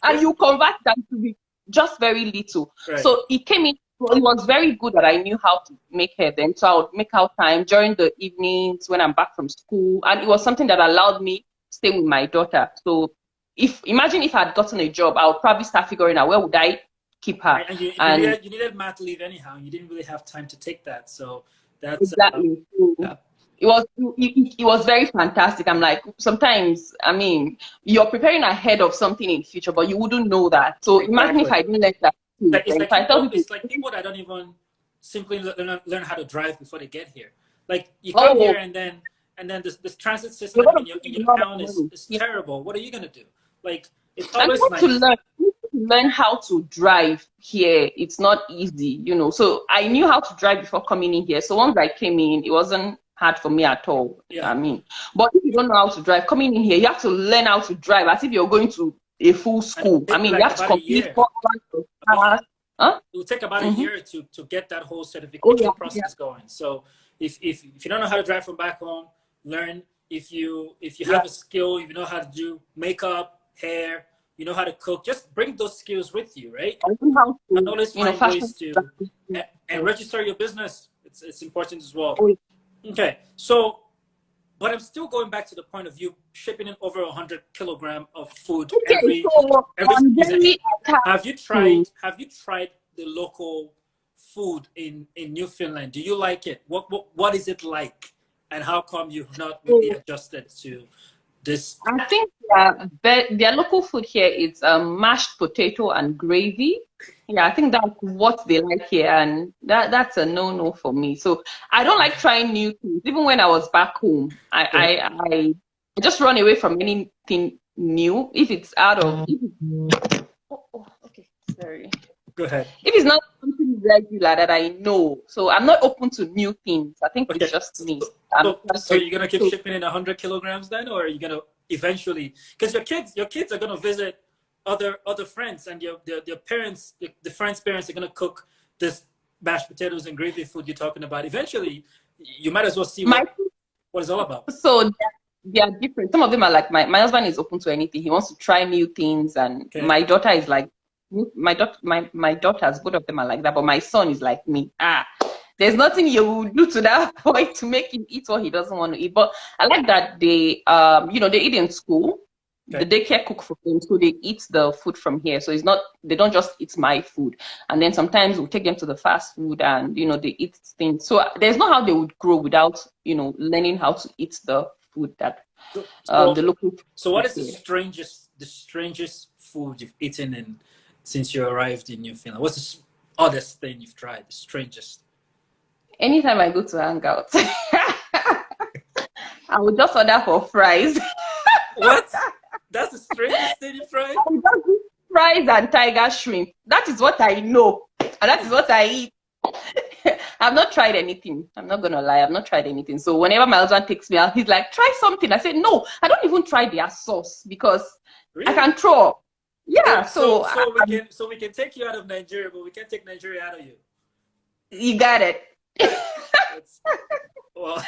and you convert them to be just very little. Right. So he came in So it was very good that I knew how to make hair then. So I would make out time during the evenings when I'm back from school. And it was something that allowed me to stay with my daughter. So imagine if I had gotten a job, I would probably start figuring out where would I keep her. And And you needed mat leave anyhow. You didn't really have time to take that. So that's exactly. yeah. It was very fantastic. I'm like, sometimes, I mean, you're preparing ahead of something in the future, but you wouldn't know that. So imagine if Exactly. I didn't let that. It's like If I tell people. people, It's like people that don't even simply learn how to drive before they get here. Like you come here oh, and then this transit you're system going in to spend your a lot of town money. is Yeah. terrible. What are you gonna do? Like it's And always nice. you need to learn how to drive here. It's not easy, you know. So I knew how to drive before coming in here. So once I came in, it wasn't hard for me at all. Yeah. I mean, but if you don't know how to drive, coming in here, you have to learn how to drive as if you're going to a full And it will school. I take you mean, you like have to about a complete year. 4 hours of About class. Huh? it will take about a Mm-hmm. year to get that whole Oh certification yeah, yeah. process going. So if you don't know how to drive from back home, learn. If you Yeah. have a skill, if you know how to do makeup, hair, you know how to cook, just bring those skills with you, right? I learned how And to, always you know, find fashion. ways to and register your business. It's important as well. Oh, Okay, so but I'm still going back to the point of you shipping in over 100 kilograms of food okay, so every I'm season. very attached Have you tried the local food in Newfoundland? Do you like it? What is it like? And how come you've not really to. adjusted to this? I think their local food here is mashed potato and gravy. Yeah, I think that's what they like here, and that's a no-no for me. So I don't like trying new things. Even when I was back home, Okay. I just run away from anything new if it's out of. Okay, sorry. Go ahead. If it's not something regular that I know, so I'm not open to new things. I think it's Okay. just So, me. I'm so you're gonna keep so shipping in 100 kilograms then, or are you gonna eventually? Because your kids are gonna visit other friends, and their parents, the friends' parents are gonna cook this mashed potatoes and gravy food you're talking about. Eventually, you might as well see my what it's all about. So they are different. Some of them are like my husband is open to anything. He wants to try new things, and Okay. my daughter is like my daughters, both of them are like that. But my son is like me. There's nothing you will do to that boy to make him eat what he doesn't want to eat. But I like that they they eat in school. The Okay. daycare cook for them, so they eat the food from here. So it's not they don't just eat my food. And then sometimes we'll take them to the fast food, and they eat things. So there's not how they would grow without learning how to eat the food that So, the local so what food is here. the strangest food you've eaten in since you arrived in Newfoundland? What's the oddest thing you've tried? The strangest. Anytime I go to hang out, I would just order for fries. What? That's the strangest thing you've tried? I would just do fries and tiger shrimp. That is what I know, and that is what I eat. I've not tried anything. I'm not gonna lie. I've not tried anything. So whenever my husband takes me out, he's like, "Try something." I say, "No, I don't even try their sauce because I Really? can throw up." Yeah. So we can take you out of Nigeria, but we can't take Nigeria out of you. You got it. That's, well,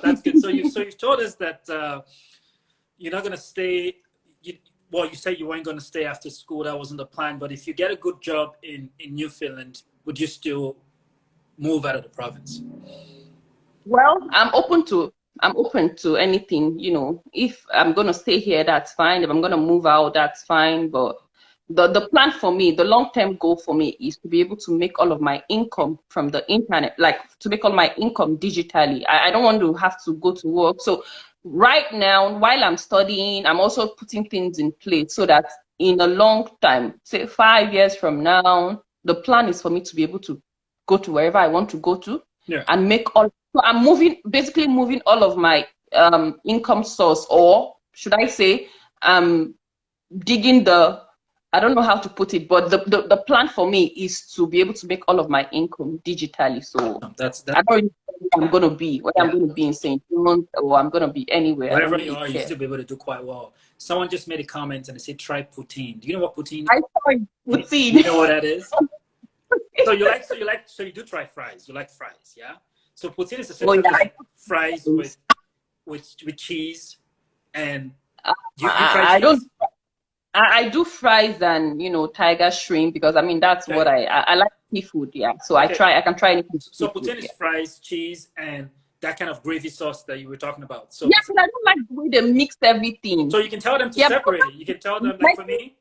that's good. So you've told us that you're not gonna stay. You said you weren't gonna stay after school. That wasn't the plan. But if you get a good job in Newfoundland, would you still move out of the province? Well, I'm open to anything. If I'm gonna stay here, that's fine. If I'm gonna move out, that's fine. But the plan for me, the long-term goal for me is to be able to make all of my income from the internet, like to make all my income digitally. I don't want to have to go to work. So right now, while I'm studying, I'm also putting things in place so that in a long time, say 5 years from now, the plan is for me to be able to go to wherever I want to go to Yeah. and make all. So I'm basically moving all of my income source, or should I say, digging I don't know how to put it, but the plan for me is to be able to make all of my income digitally. So That's I don't really know where I'm going to be, whether I'm yeah. going to be in St. John's or I'm going to be anywhere. I don't Wherever you really are, you care. still be able to do quite well. Someone just made a comment and they said try poutine. Do you know what poutine? I saw it, Do poutine. you know what that is? So you do try fries. You like fries, yeah? So poutine is Well, essentially yeah, fries with cheese, and you fry I cheese. don't. I do fries and tiger shrimp because I mean that's what Okay. I like seafood, yeah. So Okay. I can try anything So seafood, poutine is yeah. fries, cheese, and that kind of gravy sauce that you were talking about. So Yeah, but I don't like the way they mix everything. so you can tell them to Yeah, because separate it. You can tell them my like for me,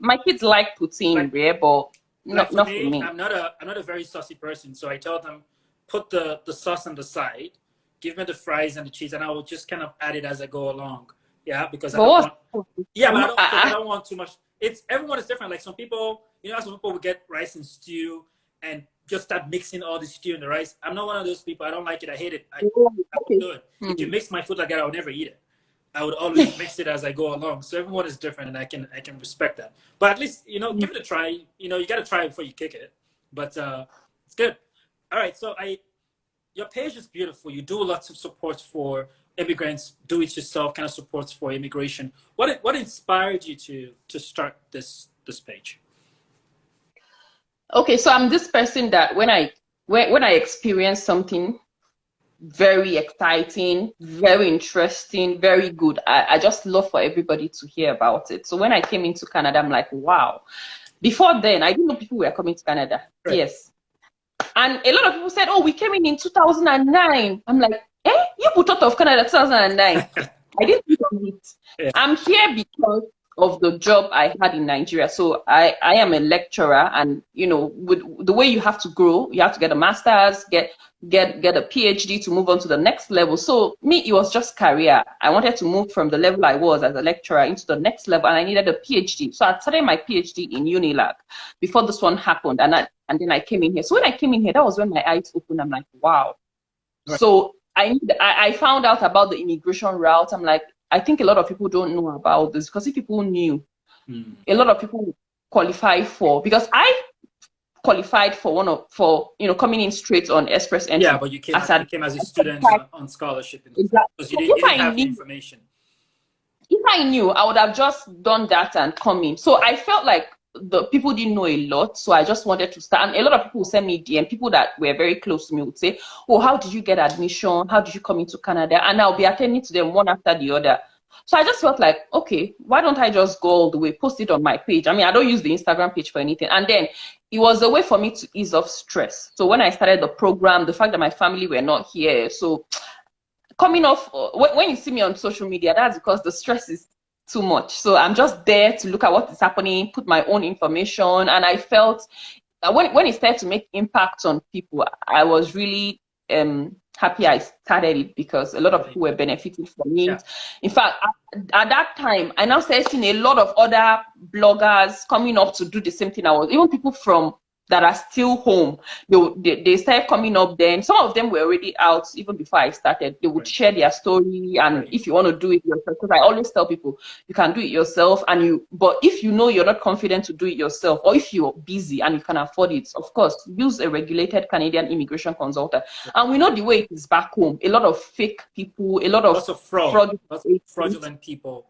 my kids like poutine, like yeah, but like for not for me, me. I'm not a very saucy person. So I tell them put the sauce on the side, give me the fries and the cheese, and I will just kind of add it as I go along. Yeah, because I But don't what's want. Yeah, but I don't because I I, don't want too much. It's everyone is different. Like some people, you know, some people will get rice and stew and just start mixing all the stew and the rice. I'm not one of those people. I don't like it. I hate it. I won't okay. do it. If you Hmm. mix my food like that, I would never eat it. I would always mix it as I go along. So everyone is different, and I can respect that. But at least you know, give it a try. You know, you got to try it before you kick it. But it's good. All right. So your page is beautiful. You do lots of support for immigrants, do it yourself kind of supports for immigration. What inspired you to start this page? Okay, so I'm this person that when I experience something very exciting, very interesting, very good, I just love for everybody to hear about it. So when I came into Canada, I'm like, wow. Before then, I didn't know people were coming to Canada. Right. Yes. And a lot of people said, oh, we came in 2009. I'm like, eh? You put out of Canada 2009. I didn't think of it. Yeah. I'm here because of the job I had in Nigeria. So I am a lecturer, and you know, with the way you have to grow, you have to get a master's, get a PhD to move on to the next level. So me, it was just career. I wanted to move from the level I was as a lecturer into the next level, and I needed a PhD. So I started my PhD in Unilag before this one happened, and then I came in here. So when I came in here, that was when my eyes opened. I'm like, wow. Right. So I found out about the immigration route. I'm like, I think a lot of people don't know about this, because if people knew, a lot of people would qualify for, because I qualified for coming in straight on express Yeah, entry. but you As came as a student on scholarship exactly. because So you didn't have the information. if I knew, I would have just done that and come in. So I felt like the people didn't know a lot, so I just wanted to start. And a lot of people send me DM, people that were very close to me would say, oh, how did you get admission? How did you come into Canada? And I'll be attending to them one after the other. So I just felt like, okay, why don't I just go all the way, post it on my page? I mean, I don't use the Instagram page for anything. And then it was a way for me to ease off stress. So when I started the program, the fact that my family were not here, so coming off, when you see me on social media, that's because the stress is too much. So I'm just there to look at what is happening, put my own information. And I felt when it started to make impact on people, I was really happy I started it, because a lot of people were benefiting from it. Yeah. In fact, at that time, I now started seeing a lot of other bloggers coming up to do the same thing. Even people from that are still home, they started coming up then. Some of them were already out even before I started. They would share their story, and if you want to do it yourself, because I always tell people you can do it yourself, but if you know you're not confident to do it yourself, or if you're busy and you can afford it, of course, use a regulated Canadian immigration consultant. And we know the way it is back home. A lot of fake people, a lot of Lots of fraud, lots of fraudulent people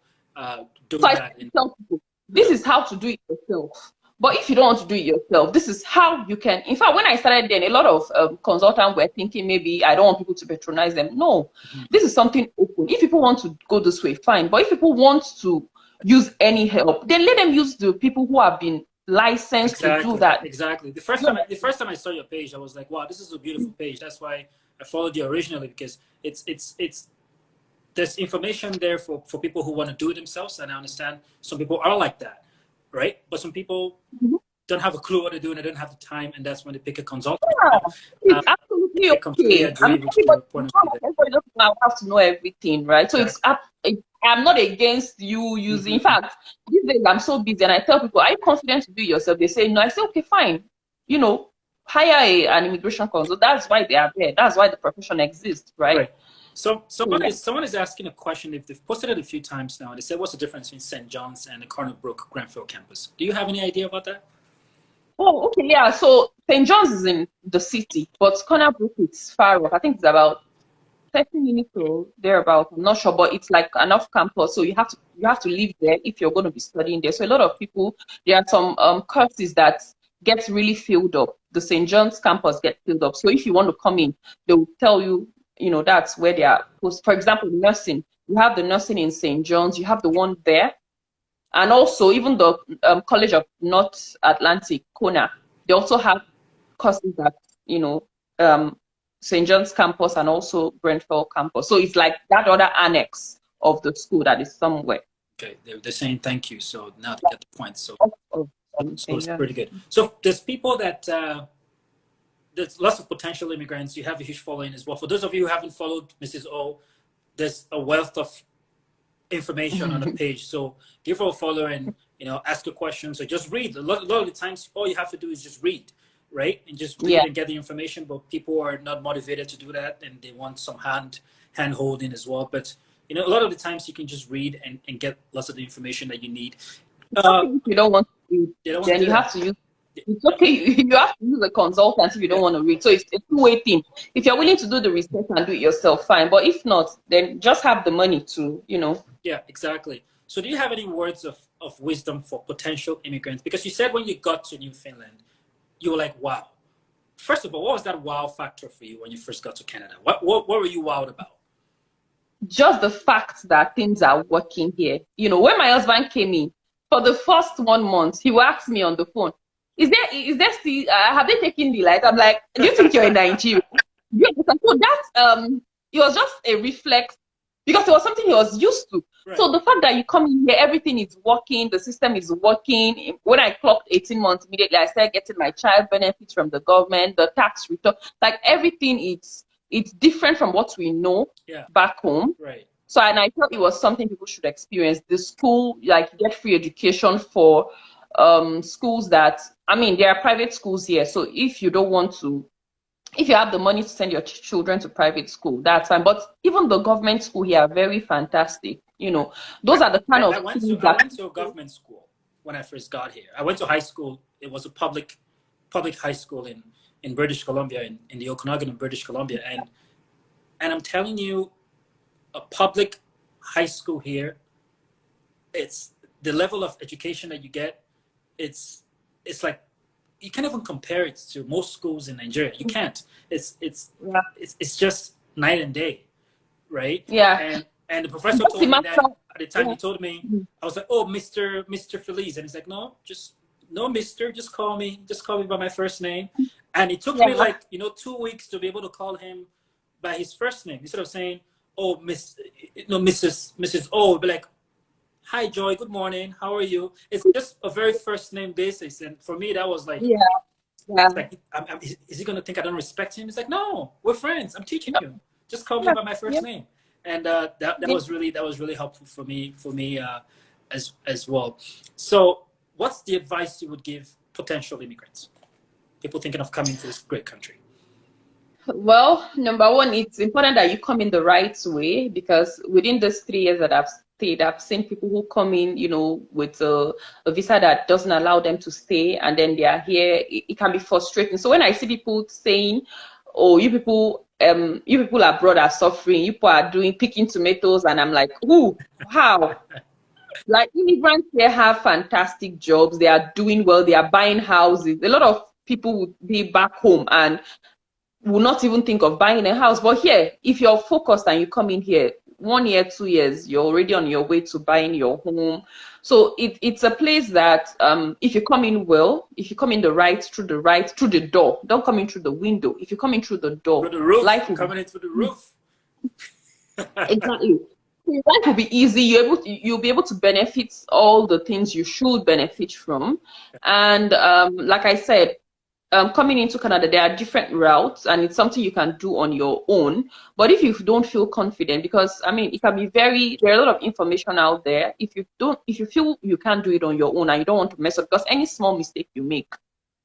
doing so that. I tell people, this is how to do it yourself. But if you don't want to do it yourself, this is how you can. In fact, when I started then, a lot of consultants were thinking maybe I don't want people to patronize them. No, this is something open. If people want to go this way, fine. But if people want to use any help, then let them use the people who have been licensed to do that. Exactly. The first time I saw your page, I was like, wow, this is a beautiful page. That's why I followed you originally, because it's there's information there for people who want to do it themselves. And I understand some people are like that, right? But some people don't have a clue what they're doing. They don't have the time, and that's when they pick a consultant. Yeah, it's absolutely I completely okay. agree with your point of view there. Everybody doesn't have to know everything, right? So I'm not against you using. In fact, these days I'm so busy, and I tell people, are you confident to do it yourself? They say no. I say, okay, fine. You know, hire an immigration consultant. That's why they are there. That's why the profession exists, right? So someone is asking a question. If they've posted it a few times now, and they said, "What's the difference between St. John's and the Corner Brook Granville campus?" Do you have any idea about that? Oh, okay, yeah. So St. John's is in the city, but Corner Brook is far off. I think it's about 30 minutes or thereabout. I'm not sure, but it's like an off campus, so you have to live there if you're going to be studying there. So a lot of people, there are some courses that get really filled up. The St. John's campus gets filled up. So if you want to come in, they will tell you, that's where they are. For example, nursing. You have the nursing in St. John's. You have the one there, and also even the College of North Atlantic, Kona. They also have courses at, you know, St. John's campus and also Brentford campus. So it's like that other annex of the school that is somewhere. Okay, they're saying thank you. So now they get the point. So so it's Yeah. pretty good. So there's people that there's lots of potential immigrants. You have a huge following as well. For those of you who haven't followed Mrs. O, there's a wealth of information on the page. So give her a follow and ask her questions or just read. A lot of the times, all you have to do is just read, right? And just read and get the information. But people are not motivated to do that, and they want some hand holding as well. But a lot of the times you can just read and get lots of the information that you need. If you don't want to read, then you have to use. It's okay. You have to use a consultant if you don't want to read. So it's a two-way thing. If you're willing to do the research and do it yourself, fine. But if not, then just have the money to, Yeah, exactly. So do you have any words of wisdom for potential immigrants? Because you said when you got to Newfoundland, you were like, wow. First of all, what was that wow factor for you when you first got to Canada? What were you wowed about? Just the fact that things are working here. When my husband came in, for the first 1 month, he asked me on the phone, is there still, have they taken the light? I'm like, do you think you're in Nigeria? So that, it was just a reflex because it was something he was used to. Right. So the fact that you come in here, everything is working, the system is working. When I clocked 18 months, immediately I started getting my child benefits from the government, the tax return, like everything it's different from what we know back home. Right. So, and I thought it was something people should experience. The school, like, you get free education for schools that, there are private schools here. So if you don't want to, if you have the money to send your children to private school, that's fine. But even the government school here are very fantastic. Those are the kind of things that I went to a government school when I first got here. I went to high school. It was a public high school in British Columbia, in the Okanagan in British Columbia. And I'm telling you, a public high school here, it's the level of education that you get, it's like you can't even compare it to most schools in Nigeria. You can't. It's just night and day, right? Yeah. And the professor told me that at the time. He told me, I was like, oh, Mr. Feliz, and he's like, no, Mister, just call me by my first name. And it took me 2 weeks to be able to call him by his first name instead of saying, oh, Mrs. O, be like, hi, Joy, good morning, how are you? It's just a very first name basis. And for me, that was like, like, is he going to think I don't respect him? He's like, no, we're friends. I'm teaching you. Just call me by my first name. And that was really helpful for me as well. So what's the advice you would give potential immigrants, people thinking of coming to this great country? Well, number one, it's important that you come in the right way, because within these 3 years that I've stayed, I've seen people who come in, with a visa that doesn't allow them to stay, and then they are here. It can be frustrating. So when I see people saying, oh, you people abroad are suffering, you people are picking tomatoes, and I'm like, ooh, how? Like, immigrants here have fantastic jobs. They are doing well. They are buying houses. A lot of people would be back home and will not even think of buying a house. But here, if you're focused and you come in here, 1 year, 2 years, you're already on your way to buying your home. So it's a place that if you come in well, if you come in through the door, don't come in through the window. If you come in through the door, through the roof, coming in through the roof. Exactly. Life will be easy. You'll be able to benefit all the things you should benefit from. And like I said, coming into Canada, there are different routes, and it's something you can do on your own. But if you don't feel confident, because it can be there are a lot of information out there. If you feel you can't do it on your own and you don't want to mess up, because any small mistake you make,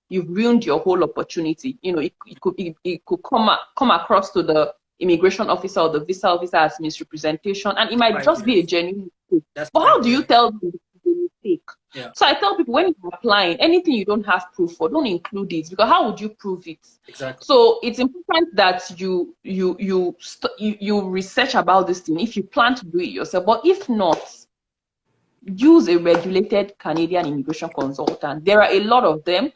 you've ruined your whole opportunity. It could come across to the immigration officer or the visa officer as misrepresentation, and it might just be a genuine mistake. But how do you tell them the mistake? Yeah. So I tell people, when you're applying, anything you don't have proof for, don't include it, because how would you prove it? Exactly. So it's important that you research about this thing if you plan to do it yourself. But if not, use a regulated Canadian immigration consultant. There are a lot of them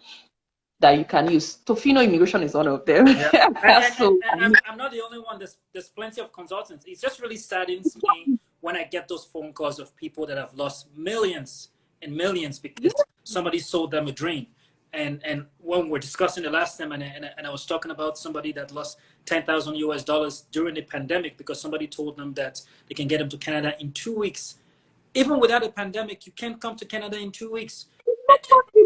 that you can use. Tofino Immigration is one of them. Yeah. I'm not the only one. There's plenty of consultants. It just really saddens me when I get those phone calls of people that have lost millions and millions because somebody sold them a dream. And when we're discussing the last time, and I was talking about somebody that lost $10,000 during the pandemic because somebody told them that they can get them to Canada in 2 weeks. Even without a pandemic, you can't come to Canada in 2 weeks.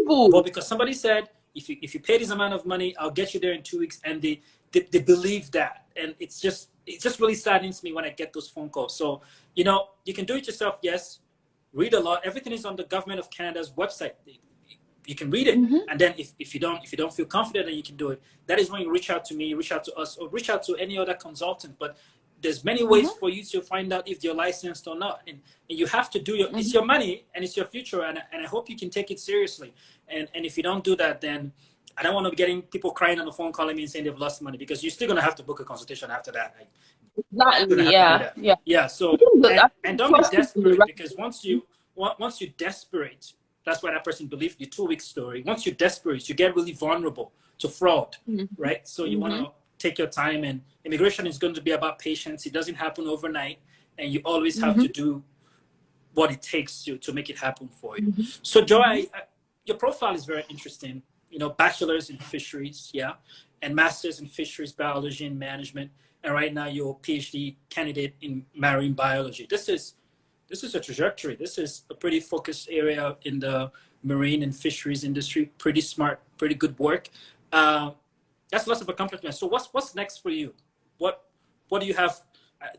But because somebody said, if you pay this amount of money, I'll get you there in 2 weeks, and they believe that, and it just really saddens me when I get those phone calls. So you can do it yourself. Yes, read a lot. Everything is on the Government of Canada's website. You can read it, and then if you don't feel confident, then you can do it. That is when you reach out to me, reach out to us, or reach out to any other consultant. But there's many ways for you to find out if you're licensed or not, and you have to do it's your money and it's your future, and I hope you can take it seriously. And if you don't do that, then I don't want to be getting people crying on the phone calling me and saying they've lost money, because you're still gonna have to book a consultation after that. Exactly. Yeah. So and don't be desperate, because once you're desperate, that's why that person believed the 2 week story. Once you're desperate, you get really vulnerable to fraud, right? So you want to take your time, and immigration is going to be about patience. It doesn't happen overnight, and you always have to do what it takes to make it happen for you. So Joy, your profile is very interesting. Bachelor's in fisheries, and master's in fisheries biology and management, and right now you're a PhD candidate in marine biology. This is a trajectory. This is a pretty focused area in the marine and fisheries industry. Pretty smart, pretty good work. That's lots of accomplishments. So what's next for you? What do you have?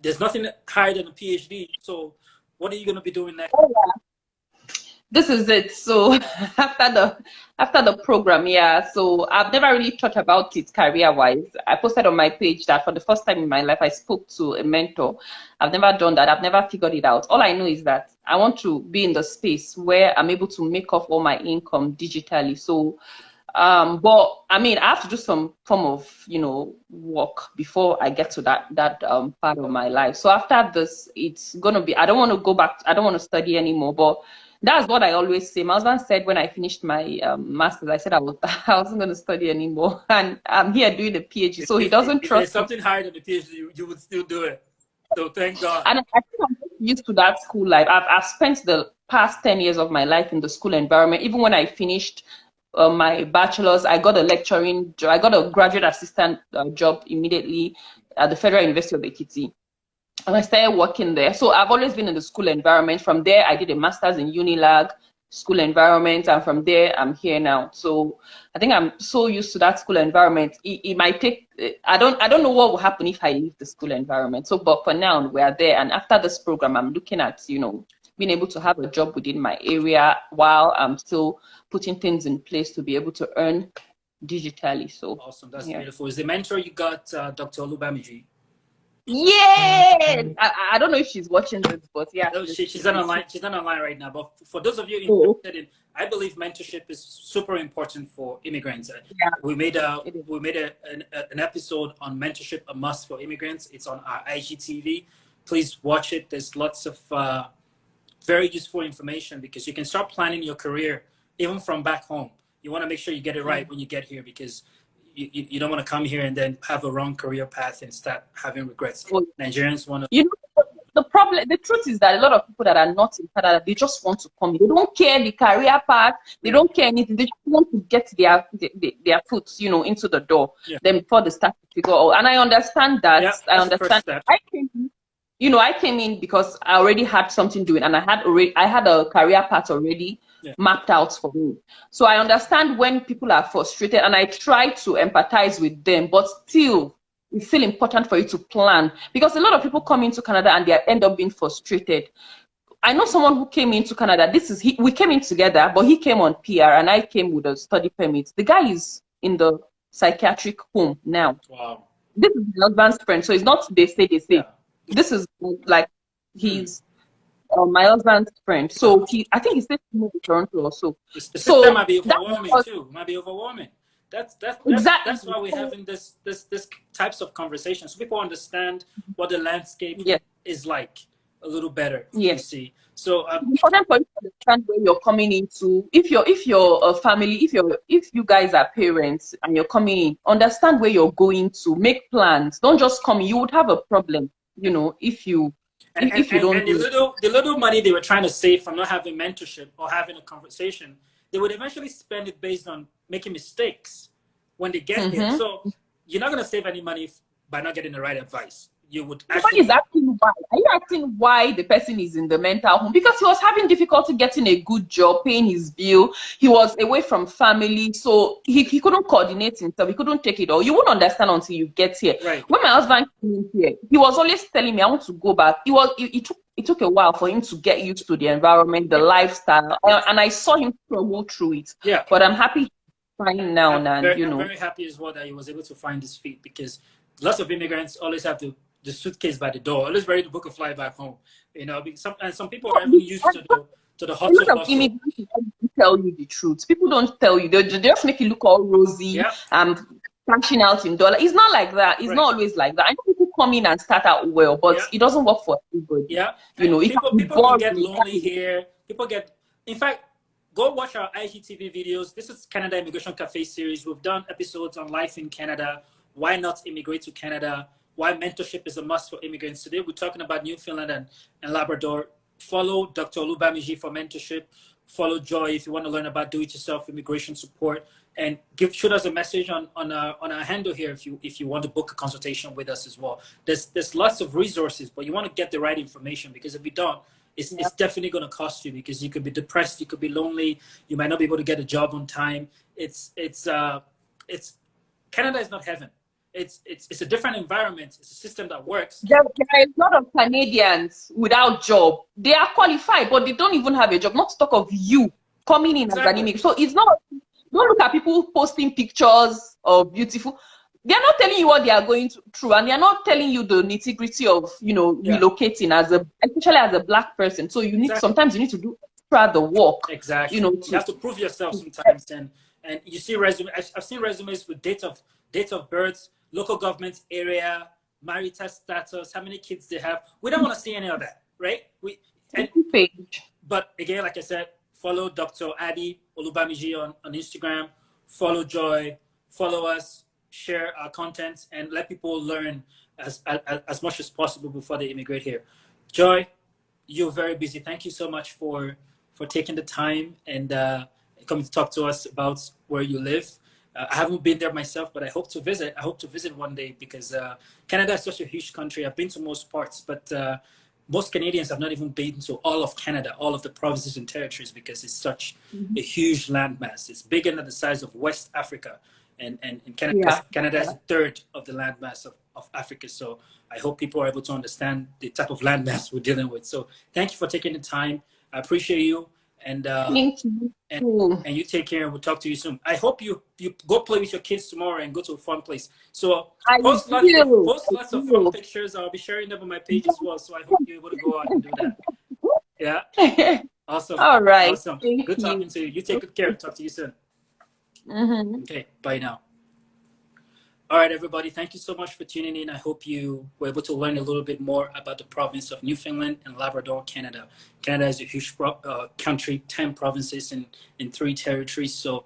There's nothing higher than a PhD. So what are you going to be doing next? This is it. So after the program, so I've never really thought about it career-wise. I posted on my page that for the first time in my life, I spoke to a mentor. I've never done that. I've never figured it out. All I know is that I want to be in the space where I'm able to make off all my income digitally. So, but I mean, I have to do some form of, work before I get to that part of my life. So after this, it's going to be, I don't want to go back. I don't want to study anymore, but that's what I always say. My husband said when I finished my master's, I said I wasn't going to study anymore, and I'm here doing the PhD. So he doesn't trust. If there's something higher than the PhD, you would still do it. So thank God. And I think I'm used to that school life. I've spent the past 10 years of my life in the school environment. Even when I finished my bachelor's, I got a lecturing job. I got a graduate assistant job immediately at the Federal University of Ekiti. And I started working there. So I've always been in the school environment. From there, I did a master's in Unilag, school environment. And from there, I'm here now. So I think I'm so used to that school environment. It might take, I don't know what will happen if I leave the school environment. So, but for now, we are there. And after this program, I'm looking at, being able to have a job within my area while I'm still putting things in place to be able to earn digitally. So awesome. That's beautiful. Is the mentor you got Dr. Olubamiji? Yeah, I don't know if she's watching this, but yeah. No, she's not online. She's not online right now. But for those of you interested in, I believe mentorship is super important for immigrants. Yeah. We made an episode on mentorship, a must for immigrants. It's on our IGTV. Please watch it. There's lots of very useful information, because you can start planning your career even from back home. You want to make sure you get it right when you get here, because you don't want to come here and then have a wrong career path and start having regrets. Nigerians want to... The truth is that a lot of people that are not in Canada, they just want to come. They don't care the career path. They don't care anything. They just want to get their foot, into the door. Then before they start to figure out. And I understand that. Yeah, I understand. I came in because I already had something doing, and I had a career path already mapped out for me. So I understand when people are frustrated, and I try to empathize with them, but still, it's still important for you to plan, because a lot of people come into Canada and they end up being frustrated. I know someone who came into Canada. We came in together, but he came on PR and I came with a study permit. The guy is in the psychiatric home now. Wow. This is my husband's friend, so it's not they say. Yeah. This is like he's my husband's friend. So I think he said to move to Toronto or so. The system might be overwhelming too. Might be overwhelming. That's exactly. That's why we're having this types of conversations, so people understand what the landscape is like a little better. You see, so important for you to understand where you're coming into. If you're a family, if you guys are parents and you're coming in, understand where you're going to. Make plans. Don't just come. You would have a problem, if you don't. And the little money they were trying to save from not having mentorship or having a conversation, they would eventually spend it based on making mistakes when they get here. So you're not going to save any money by not getting the right advice. You would actually. Nobody's asking why. Are you asking why the person is in the mental home? Because he was having difficulty getting a good job, paying his bill. He was away from family, so he couldn't coordinate himself. He couldn't take it all. You won't understand until you get here. Right. When my husband came in here, he was always telling me, I want to go back. It took a while for him to get used to the environment, the lifestyle, and I saw him struggle through it. Yeah. But I'm happy fine now, and I'm very happy as well that he was able to find his feet, because lots of immigrants always have the suitcase by the door, always ready to book a flight back home. You know, some people are even used to the hustle. A lot of immigrants tell you the truth. People don't tell you. They just make you look all rosy. Cashing out in dollar. It's not like that. It's not always like that. I know people come in and start out well, but it doesn't work for everybody. Yeah, you know, people can get lonely here. People get. In fact, go watch our IGTV videos. This is Canada Immigration Cafe series. We've done episodes on life in Canada. Why not immigrate to Canada? Why mentorship is a must for immigrants. Today, we're talking about Newfoundland and Labrador. Follow Dr. Olubamiji for mentorship. Follow Joy if you want to learn about do-it-yourself immigration support. And shoot us a message on our handle here if you want to book a consultation with us as well. There's lots of resources, but you want to get the right information, because if you don't, it's definitely going to cost you, because you could be depressed, you could be lonely, you might not be able to get a job on time. It's Canada is not heaven. It's a different environment. It's a system that works. There are a lot of Canadians without job. They are qualified, but they don't even have a job. Not to talk of you coming in as an immigrant. So it's not. Don't look at people posting pictures of beautiful. They are not telling you what they are going through, and they are not telling you the nitty-gritty of relocating especially as a Black person. So you need sometimes you need to do extra the work. Exactly. You have to prove yourself sometimes, and you see resumes. I've seen resumes with date of birth, local government area, marital status, how many kids they have. We don't want to see any of that, right? But again, like I said, follow Dr. Adi Olubamiji on Instagram. Follow Joy. Follow us. Share our content and let people learn as much as possible before they immigrate here. Joy, you're very busy. Thank you so much for taking the time and coming to talk to us about where you live. I haven't been there myself, but I hope to visit. I hope to visit one day, because Canada is such a huge country. I've been to most parts, but most Canadians have not even been to all of Canada, all of the provinces and territories, because it's such a huge landmass. It's bigger than the size of West Africa. And Canada is a third of the landmass of Africa. So I hope people are able to understand the type of landmass we're dealing with. So thank you for taking the time. I appreciate you. And thank you. And you take care, and we'll talk to you soon. I hope you go play with your kids tomorrow and go to a fun place. So post lots of fun pictures. I'll be sharing them on my page as well. So I hope you're able to go out and do that. Yeah. Awesome. All right. Awesome. Good talking to you. You take good care. Talk to you soon. Okay. Bye now. All right, everybody. Thank you so much for tuning in. I hope you were able to learn a little bit more about the province of Newfoundland and Labrador, Canada. Canada is a huge country, 10 provinces in 3 territories. So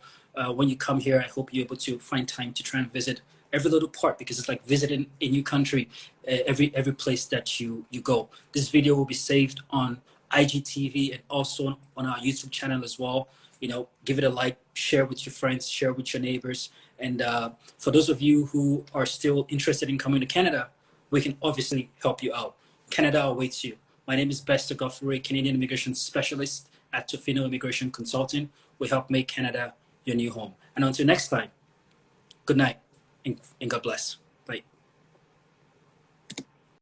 when you come here, I hope you're able to find time to try and visit every little part, because it's like visiting a new country, every place that you go. This video will be saved on IGTV and also on our YouTube channel as well. You know, give it a like, share with your friends, share with your neighbors. And for those of you who are still interested in coming to Canada, we can obviously help you out. Canada awaits you. My name is Bester Godfrey, Canadian Immigration Specialist at Tofino Immigration Consulting. We help make Canada your new home. And until next time, good night and God bless.